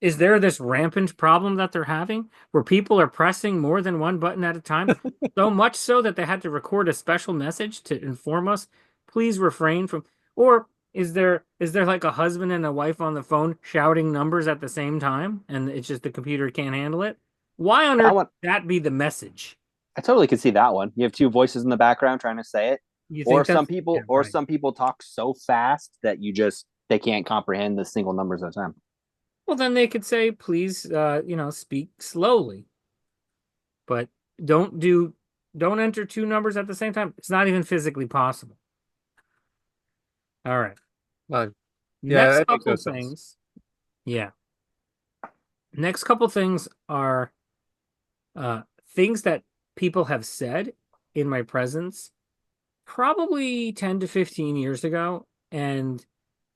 Is there this rampant problem that they're having where people are pressing more than one button at a time? So much so that they had to record a special message to inform us, please refrain from, or is there like a husband and a wife on the phone shouting numbers at the same time and it's just the computer can't handle it? Why on earth would that be the message? I totally could see that one. You have two voices in the background trying to say it. Or some people talk so fast that they can't comprehend the single numbers at a time. Well, then they could say, please, speak slowly. But don't enter two numbers at the same time. It's not even physically possible. All right. Yeah, Next that makes couple no sense. things. Yeah. Next couple things are things that people have said in my presence probably 10 to 15 years ago and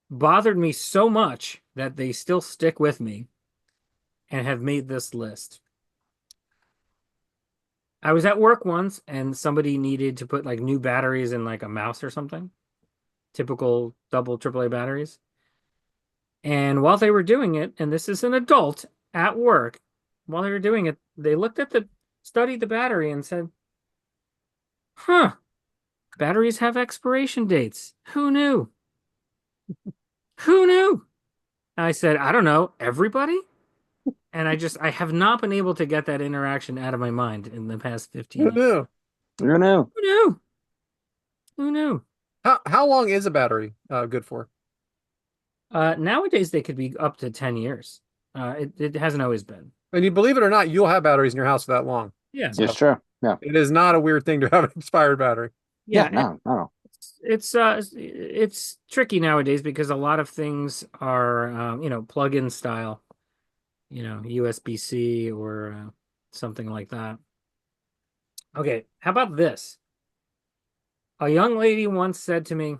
bothered me so much that they still stick with me and have made this list. I was at work once and somebody needed to put like new batteries in like a mouse or something. Typical double AAA batteries. And while they were doing it, and this is an adult at work, while they were doing it, they studied the battery and said, huh, batteries have expiration dates. Who knew? Who knew? I said, I don't know, everybody? And I have not been able to get that interaction out of my mind in the past 15 years. Who knew? Who knew? Who knew? Who knew? How long is a battery good for? Nowadays, they could be up to 10 years. It hasn't always been. And you believe it or not, you'll have batteries in your house for that long. Yeah. It's true. Yeah. It is not a weird thing to have an expired battery. Yeah. No. It's tricky nowadays because a lot of things are plug-in style, USB-C or something like that. Okay, how about this? A young lady once said to me,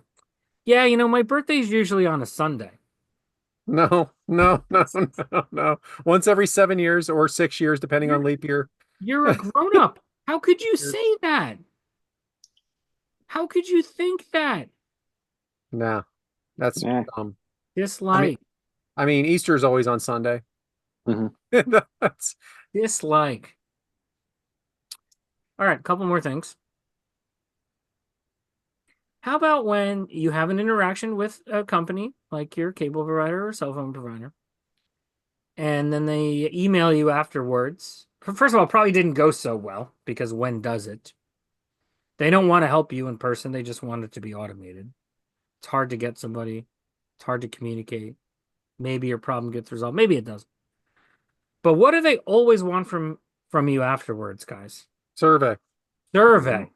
yeah, my birthday is usually on a Sunday. No, no, no, no, no. Once every 7 years or 6 years, depending on You're leap year. you're a grown up. How could you say that? How could you think that? Nah, that's Yeah. I mean, Dislike, Easter is always on Sunday. Mhm. That's dislike. All right, a couple more things. How about when you have an interaction with a company like your cable provider or cell phone provider, and then they email you afterwards? First of all, it probably didn't go so well because when does it? They don't want to help you in person, they just want it to be automated. It's hard to get somebody, it's hard to communicate. Maybe your problem gets resolved, maybe it doesn't. But what do they always want from you afterwards, guys? survey. Survey.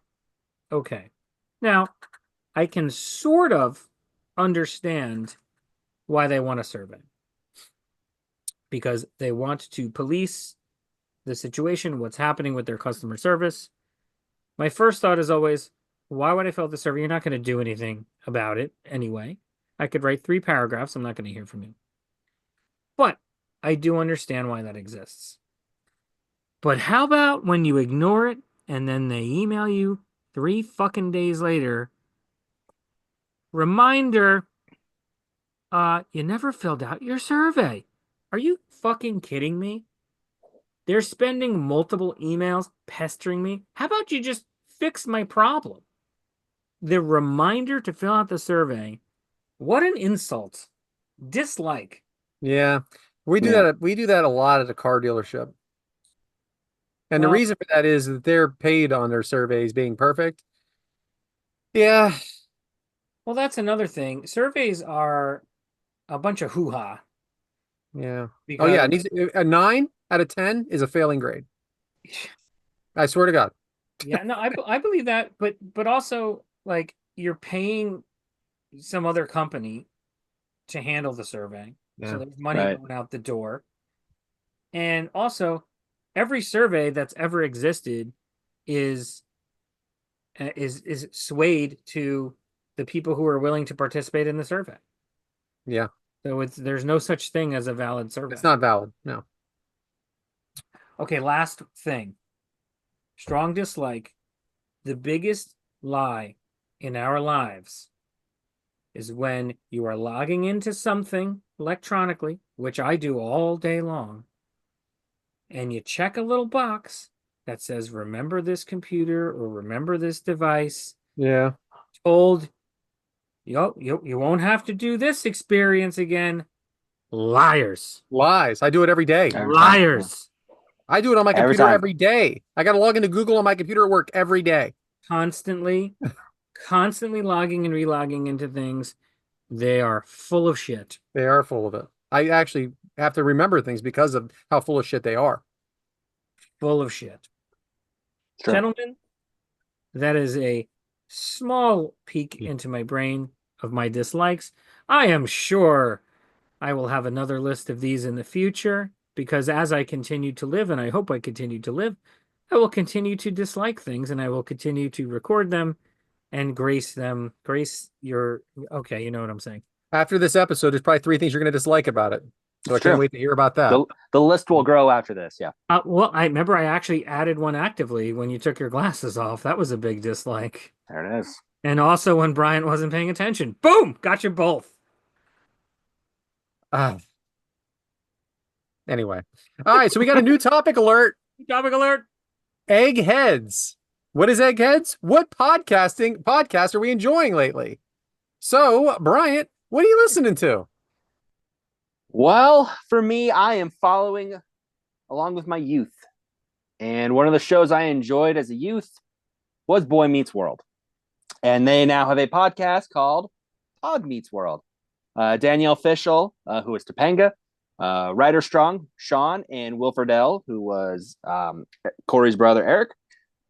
Okay. Now, I can sort of understand why they want a survey. Because they want to police the situation, what's happening with their customer service. My first thought is always, why would I fill out the survey? You're not going to do anything about it anyway. I could write 3 paragraphs. I'm not going to hear from you. But I do understand why that exists. But how about when you ignore it and then they email you 3 fucking days later? Reminder, you never filled out your survey. Are you fucking kidding me? They're spending multiple emails pestering me. How about you just fix my problem? The reminder to fill out the survey. What an insult. Dislike. Yeah. We do Yeah. that. We do that a lot at a car dealership. And the Well, reason for that is that they're paid on their surveys being perfect. Yeah. well, that's another thing. Surveys are a bunch of hoo-ha Yeah. Oh yeah. because It needs a 9 out of 10 is a failing grade. I swear to God. yeah, no, I believe that, but also like you're paying some other company to handle the survey. So Yeah. there's money Right. going out the door. And also every survey that's ever existed is is swayed to the people who are willing to participate in the survey. Yeah. So there's no such thing as a valid survey. It's not valid. No. Okay, last thing. Strong dislike. The biggest lie in our lives is when you are logging into something electronically, which I do all day long, and you check a little box that says, remember this computer or remember this device. Yeah. Told, you won't have to do this experience again. Liars. Lies. I do it every day. Every time. Liars. I do it on my Every computer time. every day. I got to log into Google on my computer at work every day. Constantly logging and relogging into things. They are full of shit. They are full of it. I actually have to remember things because of how full of shit they are. Full of shit. Sure. Gentlemen, that is a small peek into my brain of my dislikes. I am sure I will have another list of these in the future because as I continue to live, and I hope I continue to live, I will continue to dislike things and I will continue to record them and grace them. Grace your, okay, you know what I'm saying. After this episode, there's probably 3 things you're going to dislike about it. So I True. can't wait to hear about that. The list will grow after this. Yeah. Well, I remember I actually added one actively when you took your glasses off. That was a big dislike. There it is. And also when Brian wasn't paying attention. Boom! Got you both. Ah. Anyway. All right. So we got a new topic alert. Topic alert. Eggheads. What is Eggheads? What podcast are we enjoying lately? So, Bryant, what are you listening to? Well, for me, I am following along with my youth. And one of the shows I enjoyed as a youth was Boy Meets World. And they now have a podcast called Pod Meets World. Danielle Fishel, who is Topanga, Ryder Strong, Sean, and Will Friedle, who was Corey's brother, Eric,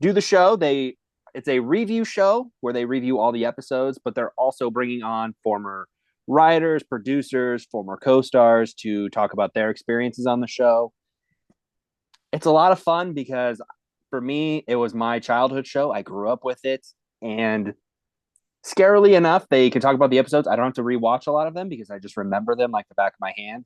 do the show. It's a review show where they review all the episodes, but they're also bringing on former writers, producers, former co-stars to talk about their experiences on the show. It's a lot of fun because for me, it was my childhood show. I grew up with it. And Scarily enough, they can talk about the episodes. I don't have to rewatch a lot of them because I just remember them like the back of my hand.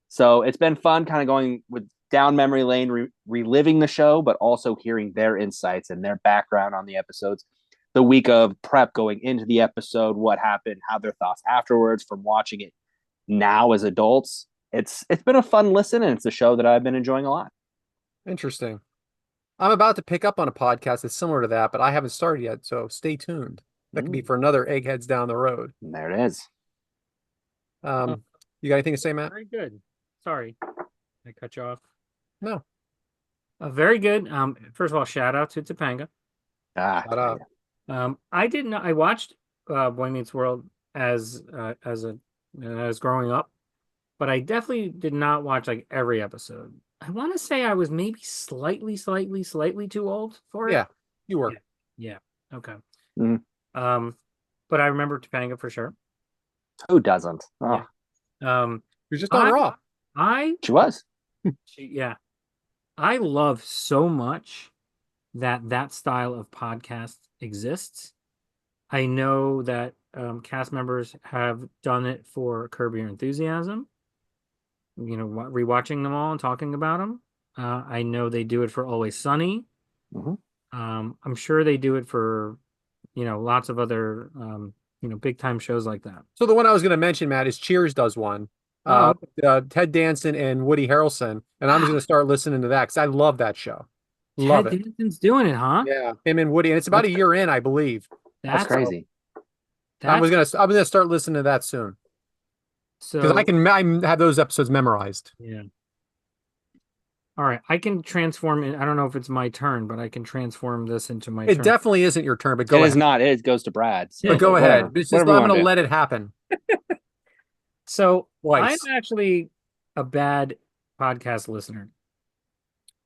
So it's been fun kind of going with down memory lane, reliving the show, but also hearing their insights and their background on the episodes. The week of prep going into the episode, what happened, how their thoughts afterwards from watching it now as adults. It's been a fun listen, and it's a show that I've been enjoying a lot. Interesting. I'm about to pick up on a podcast that's similar to that, but I haven't started yet, so stay tuned. That could be for another Eggheads down the road. And there it is. You got anything to say, Matt? Very good. Sorry, I cut you off. No. Very good. First of all, shout out to Topanga. Shout out. I didn't know. I watched Boy Meets World as growing up, but I definitely did not watch like every episode. I want to say I was maybe slightly too old for it. Yeah, you were. Yeah. Okay. Mhm. But I remember Topanga for sure. Who doesn't? Oh, Yeah. You're just on Raw. she was. Yeah. I love so much that style of podcast exists. I know that cast members have done it for Curb Your Enthusiasm. You know, rewatching them all and talking about them. I know they do it for Always Sunny. Mhm. I'm sure they do it for, lots of other, big time shows like that. So the one I was going to mention, Matt, is Cheers does one. Ted Danson and Woody Harrelson, and I'm just going to start listening to that because I love that show. Love Ted it. Danson's doing it, huh? Yeah, him and Woody, and it's about a year in, I believe. That's crazy. I'm gonna start listening to that soon because So I have those episodes memorized. yeah. All right, I can transform it. I don't know if it's my turn, but I can transform this into my It turn. definitely isn't your turn, but go It ahead. is not. It goes to Brad. So But go whatever. ahead. It's just, Whatever you I'm wanna going to do. let it happen. So Twice. I'm actually a bad podcast listener.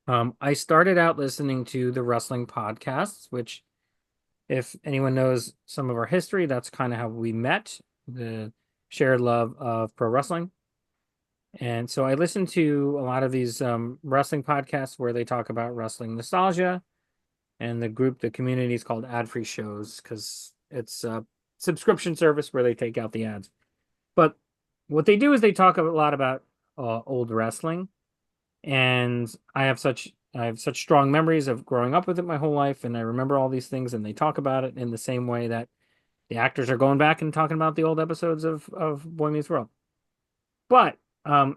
I started out listening to the wrestling podcasts, which, if anyone knows some of our history, that's kind of how we met, the shared love of pro wrestling. And so I listen to a lot of these wrestling podcasts where they talk about wrestling nostalgia, and the community is called Ad Free Shows because it's a subscription service where they take out the ads. But what they do is they talk a lot about old wrestling, and I have such strong memories of growing up with it my whole life, and I remember all these things, and they talk about it in the same way that the actors are going back and talking about the old episodes of Boy Meets World. But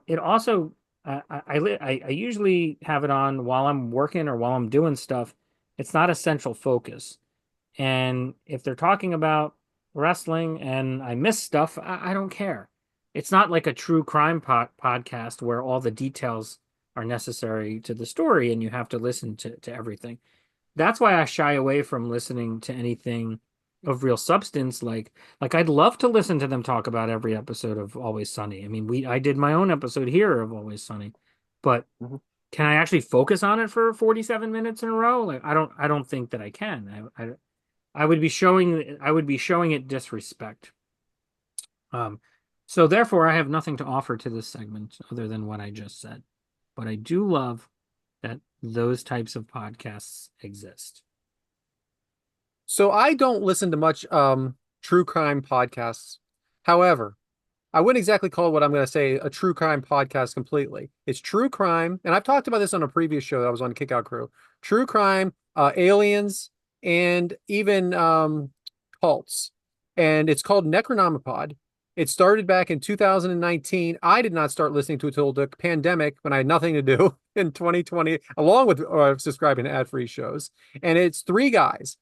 it also I usually have it on while I'm working or while I'm doing stuff. It's not a central focus, and if they're talking about wrestling and I miss stuff, I don't care. It's not like a true crime podcast where all the details are necessary to the story and you have to listen to everything. That's why I shy away from listening to anything of real substance. Like I'd love to listen to them talk about every episode of Always Sunny. I mean, I did my own episode here of Always Sunny, but can I actually focus on it for 47 minutes in a row? Like I don't think that I can. I would be showing it disrespect. So therefore I have nothing to offer to this segment other than what I just said. But I do love that those types of podcasts exist. So I don't listen to much true crime podcasts. However, I wouldn't exactly call what I'm going to say a true crime podcast completely. It's true crime, and I've talked about this on a previous show that I was on Kick Out Crew. True crime, aliens, and even cults. And it's called Necronomicon. It started back in 2019. I did not start listening to it until the pandemic when I had nothing to do in 2020, along with subscribing to ad-free shows. And it's three guys,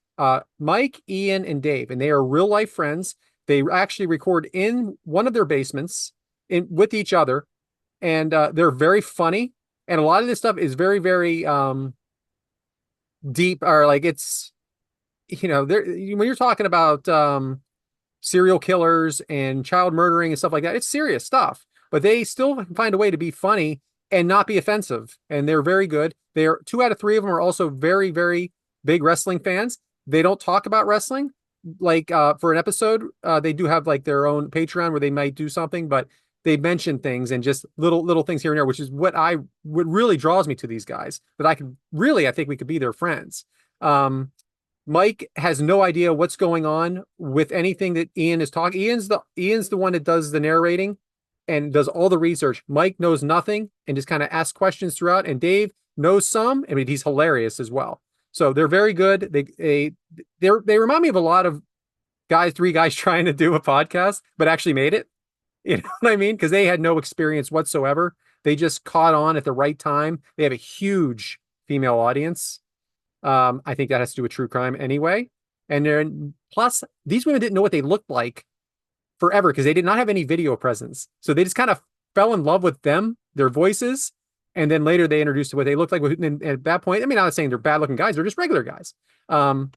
Mike, Ian, and Dave, and they are real life friends. They actually record in one of their basements with each other, and they're very funny. And a lot of this stuff is very, very deep, or like it's, when you're talking about serial killers and child murdering and stuff like that, it's serious stuff, but they still find a way to be funny and not be offensive. And they're very good. They're 2 out of 3 of them are also very, very big wrestling fans. They don't talk about wrestling like for an episode. They do have like their own Patreon where they might do something, but they mention things and just little things here and there, which is what really draws me to these guys. But I think we could be their friends. Mike has no idea what's going on with anything that Ian is talking. Ian's the one that does the narrating and does all the research. Mike knows nothing and just kind of asks questions throughout. And Dave knows some. I mean, he's hilarious as well. So they're very good. They remind me of a lot of three guys trying to do a podcast, but actually made it. You know what I mean? Because they had no experience whatsoever. They just caught on at the right time. They have a huge female audience. I think that has to do with true crime anyway. And then plus these women didn't know what they looked like forever because they did not have any video presence. So they just kind of fell in love with them, their voices. And then later they introduced to what they looked like. And at that point, I mean, I'm not saying they're bad looking guys. They're just regular guys. And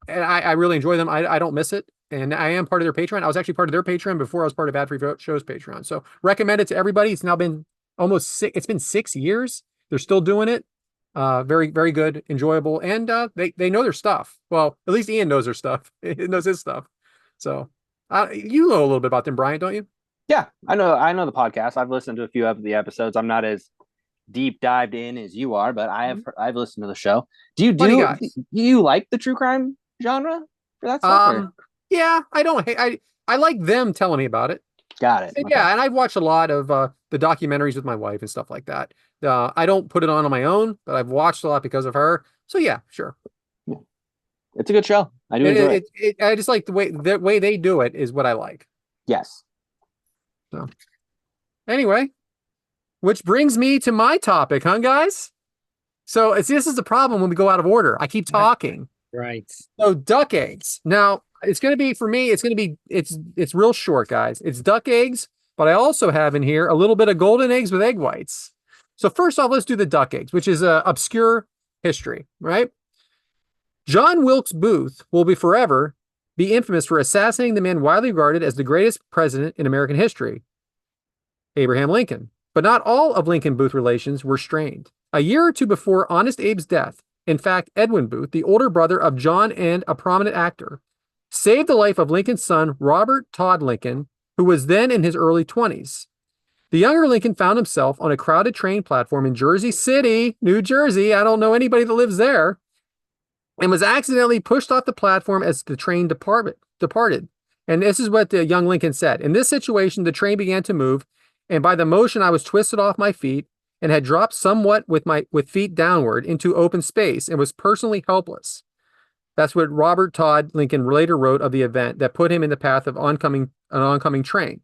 I really enjoy them. I don't miss it. And I am part of their Patreon. I was actually part of their Patreon before I was part of Ad Free Show's Patreon. So recommend it to everybody. It's now been it's been 6 years. They're still doing it. Very, very good, enjoyable. And they know their stuff. Well, at least Ian knows their stuff. He knows his stuff. So you know a little bit about them, Brian, don't you? Yeah, I know the podcast. I've listened to a few of the episodes. I'm not as deep dived in as you are, but I've listened to the show. Do you like the true crime genre for that stuff? Yeah, I don't. I like them telling me about it. Got it. And, yeah, and I've watched a lot of the documentaries with my wife and stuff like that. I don't put it on my own, but I've watched a lot because of her. So yeah, sure. Yeah. It's a good show. I do enjoy it. I just like the way they do it is what I like. Yes. So anyway, which brings me to my topic, huh, guys? So this is the problem when we go out of order. I keep talking. Right. So duck eggs. Now it's going to be for me. It's real short, guys. It's duck eggs, but I also have in here a little bit of golden eggs with egg whites. So first off, let's do the duck eggs, which is a obscure history, right? John Wilkes Booth will forever be infamous for assassinating the man widely regarded as the greatest president in American history, Abraham Lincoln. But not all of Lincoln-Booth relations were strained. A year or two before Honest Abe's death, in fact, Edwin Booth, the older brother of John and a prominent actor, saved the life of Lincoln's son, Robert Todd Lincoln, who was then in his early 20s. The younger Lincoln found himself on a crowded train platform in Jersey City, New Jersey. I don't know anybody that lives there. And was accidentally pushed off the platform as the train departed. And this is what the young Lincoln said. In this situation, the train began to move, and by the motion, I was twisted off my feet and had dropped somewhat with feet downward into open space and was personally helpless. That's what Robert Todd Lincoln later wrote of the event that put him in the path of an oncoming train.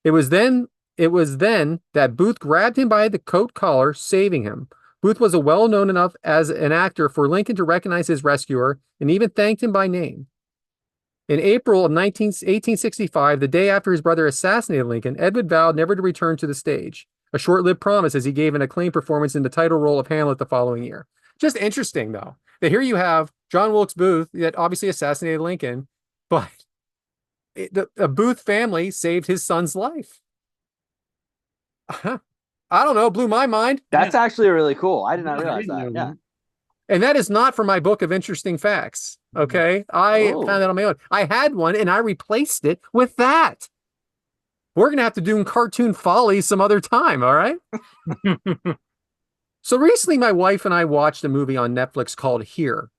It was then that Booth grabbed him by the coat collar, saving him. Booth was well-known enough as an actor for Lincoln to recognize his rescuer and even thanked him by name. In April of 1865, the day after his brother assassinated Lincoln, Edward vowed never to return to the stage, a short-lived promise as he gave an acclaimed performance in the title role of Hamlet the following year. Just interesting, though, that here you have John Wilkes Booth that obviously assassinated Lincoln, but the Booth family saved his son's life. I don't know, blew my mind. That's actually really cool. I did not realize that. Yeah. And that is not from my book of interesting facts. Okay. I found that on my own. I had one and I replaced it with that. We're going to have to do cartoon folly some other time. All right. So recently my wife and I watched a movie on Netflix called Here.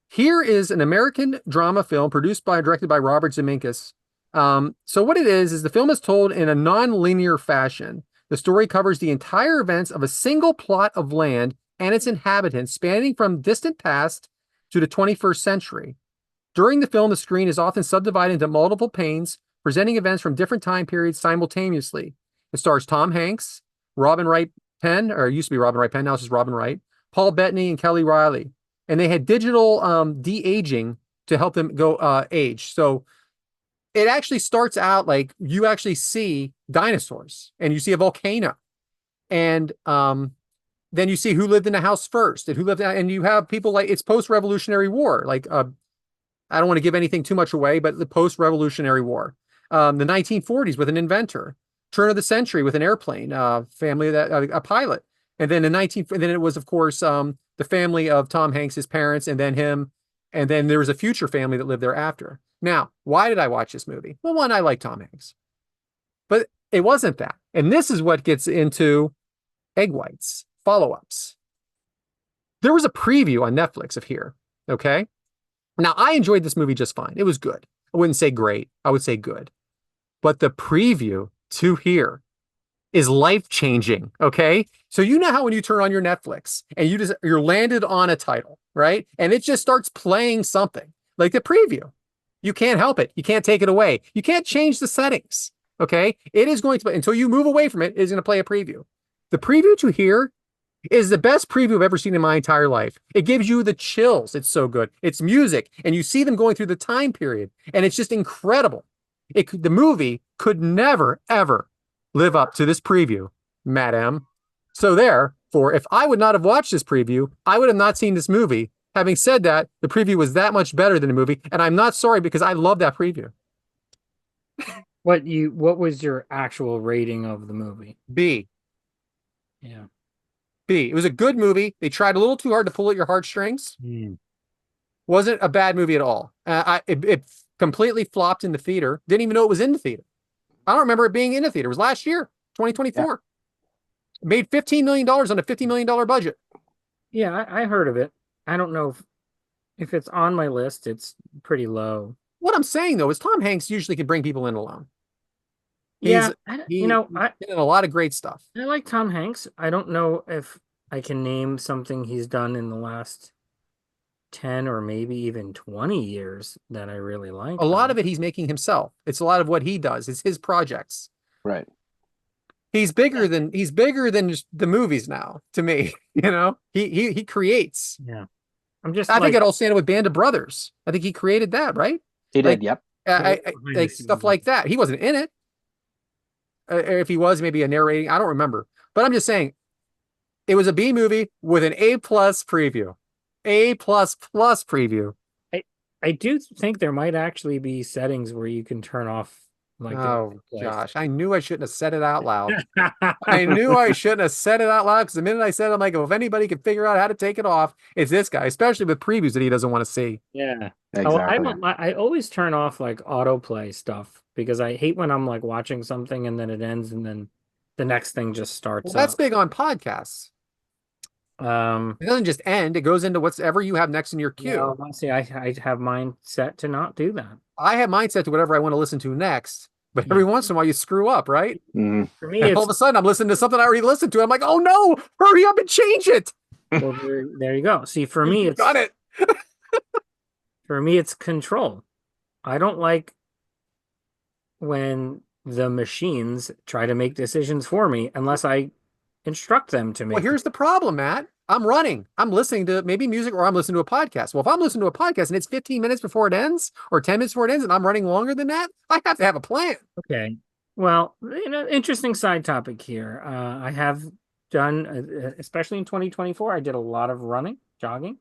Here is an American drama film directed by Robert Zemeckis. So what it is the film is told in a non-linear fashion. The story covers the entire events of a single plot of land and its inhabitants spanning from distant past to the 21st century. During the film, the screen is often subdivided into multiple panes, presenting events from different time periods simultaneously. It stars Tom Hanks, Robin Wright Penn, or it used to be Robin Wright Penn, now it's just Robin Wright, Paul Bettany, and Kelly Riley. And they had digital de-aging to help them go age. So it actually starts out like you actually see dinosaurs and you see a volcano, and then you see who lived in the house first and who lived, and you have people like it's post-Revolutionary War. Like I don't want to give anything too much away, but the post-Revolutionary War, the 1940s with an inventor, turn of the century with an airplane, family that a pilot, and then then it was of course the family of Tom Hanks, his parents, and then him, and then there was a future family that lived there after. Now, why did I watch this movie? Well, one, I like Tom Hanks, but it wasn't that. And this is what gets into egg whites, follow-ups. There was a preview on Netflix of Here. Okay. Now, I enjoyed this movie just fine. It was good. I wouldn't say great. I would say good. But the preview to here is life changing. Okay. So you know how when you turn on your Netflix and you're landed on a title, right? And it just starts playing something like the preview. You can't help it. You can't take it away. You can't change the settings. Okay. It is going to, until you move away from it, is going to play a preview. The preview to here is the best preview I've ever seen in my entire life. It gives you the chills. It's so good. It's music, and you see them going through the time period, and it's just incredible. The movie could never, ever live up to this preview, Madam. So therefore, if I would not have watched this preview, I would have not seen this movie. Having said that, the preview was that much better than the movie, and I'm not sorry because I love that preview. What was your actual rating of the movie? B. Yeah. B. It was a good movie. They tried a little too hard to pull at your heartstrings. Wasn't a bad movie at all. It completely flopped in the theater. Didn't even know it was in the theater. I don't remember it being in the theater. It was last year, 2024. Yeah. Made $15 million on a $50 million budget. Yeah, I heard of it. I don't know if it's on my list. It's pretty low. What I'm saying, though, is Tom Hanks usually can bring people in alone. Yeah, he's in a lot of great stuff. I like Tom Hanks. I don't know if I can name something he's done in the last 10 or maybe even 20 years that I really like. A lot of it he's making himself. It's a lot of what he does. It's his projects. Right. He's bigger than just the movies now, to me. You know, he creates. Yeah. I think it all started with Band of Brothers. I think he created that, right? He did, yep. Like stuff like that. He wasn't in it. If he was, maybe a narrating. I don't remember. But I'm just saying, it was a B movie with an A+ preview. A++ preview. I do think there might actually be settings where you can turn off. Like, oh gosh, I knew I shouldn't have said it out loud. I knew I shouldn't have said it out loud because the minute I said it, I'm like, if anybody can figure out how to take it off, it's this guy, especially with previews that he doesn't want to see. Yeah, exactly. I always turn off like autoplay stuff because I hate when I'm like watching something and then it ends and then the next thing just starts. Well, that's big on podcasts. It doesn't just end; it goes into whatever you have next in your queue. No, see, I have mine set to not do that. I have mine set to whatever I want to listen to next. But every once in a while, you screw up, right? Mm. For me, all of a sudden, I'm listening to something I already listened to. I'm like, oh no, hurry up and change it. Well, there you go. See, for me, it's got it. For me, it's control. I don't like when the machines try to make decisions for me unless I instruct them to make. Well, here's the problem, Matt. I'm running. I'm listening to maybe music or I'm listening to a podcast. Well, if I'm listening to a podcast and it's 15 minutes before it ends or 10 minutes before it ends and I'm running longer than that, I have to have a plan. Okay. Well, interesting side topic here. I have done, especially in 2024, I did a lot of running, jogging.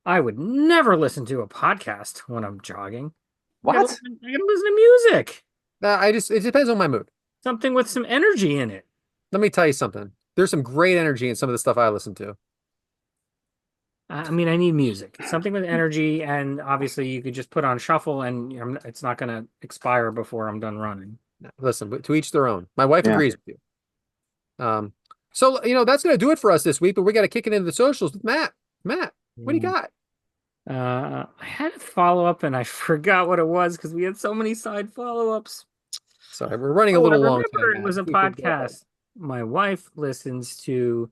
I would never listen to a podcast when I'm jogging. What? I gotta listen to music. It depends on my mood. Something with some energy in it. Let me tell you something. There's some great energy in some of the stuff I listen to. I mean, I need music, something with energy, and obviously you could just put on shuffle, and it's not going to expire before I'm done running. No, listen, to each their own. My wife agrees with you. So that's going to do it for us this week. But we got to kick it into the socials with Matt. Matt, what do you got? I had a follow up, and I forgot what it was because we had so many side follow ups. Sorry, we're running a little long. It was a podcast. My wife listens to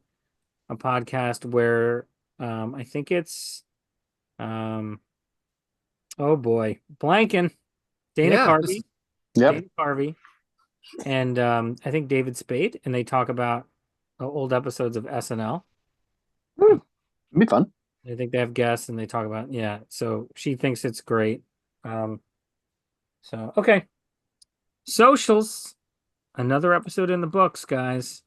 a podcast where I think it's oh boy, blanking. Dana Carvey. Dana Carvey. And I think David Spade, and they talk about old episodes of SNL. It'd be fun. I think they have guests and they talk about so she thinks it's great. So okay. Socials. Another episode in the books, guys.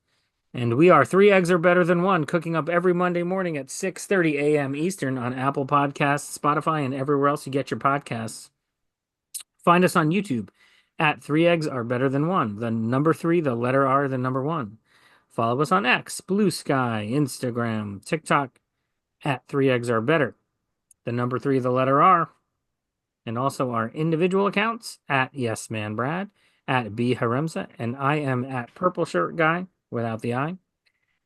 And we are 3 Eggs Are Better Than One, cooking up every Monday morning at 6:30 a.m. Eastern on Apple Podcasts, Spotify, and everywhere else you get your podcasts. Find us on YouTube at 3 Eggs Are Better Than One. The number 3, the letter R, the number 1. Follow us on X, Blue Sky, Instagram, TikTok at 3 Eggs Are Better. The number 3, the letter R. And also our individual accounts at Yes Man Brad, at B Haremza, and I am at Purple Shirt Guy without the I.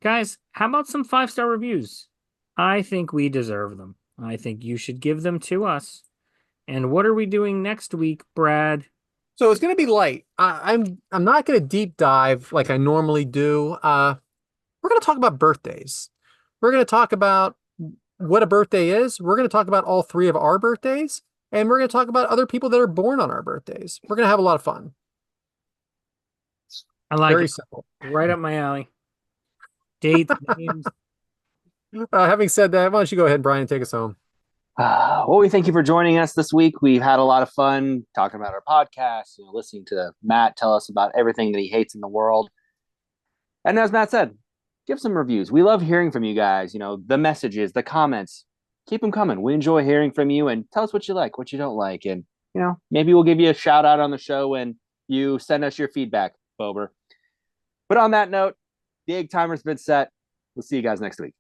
Guys, how about some 5-star reviews? I think we deserve them. I think you should give them to us. And what are we doing next week, Brad? So it's going to be light. I'm not going to deep dive like I normally do. We're going to talk about birthdays. We're going to talk about what a birthday is. We're going to talk about all three of our birthdays, and we're going to talk about other people that are born on our birthdays. We're going to have a lot of fun. I like Very it. simple. Right up my alley. Dates, names. Having said that, why don't you go ahead, Brian, and take us home? Well, we thank you for joining us this week. We've had a lot of fun talking about our podcast, listening to Matt tell us about everything that he hates in the world. And as Matt said, give some reviews. We love hearing from you guys. The messages, the comments, keep them coming. We enjoy hearing from you, and tell us what you like, what you don't like. And, maybe we'll give you a shout out on the show when you send us your feedback, Bober. But on that note, the egg timer's been set. We'll see you guys next week.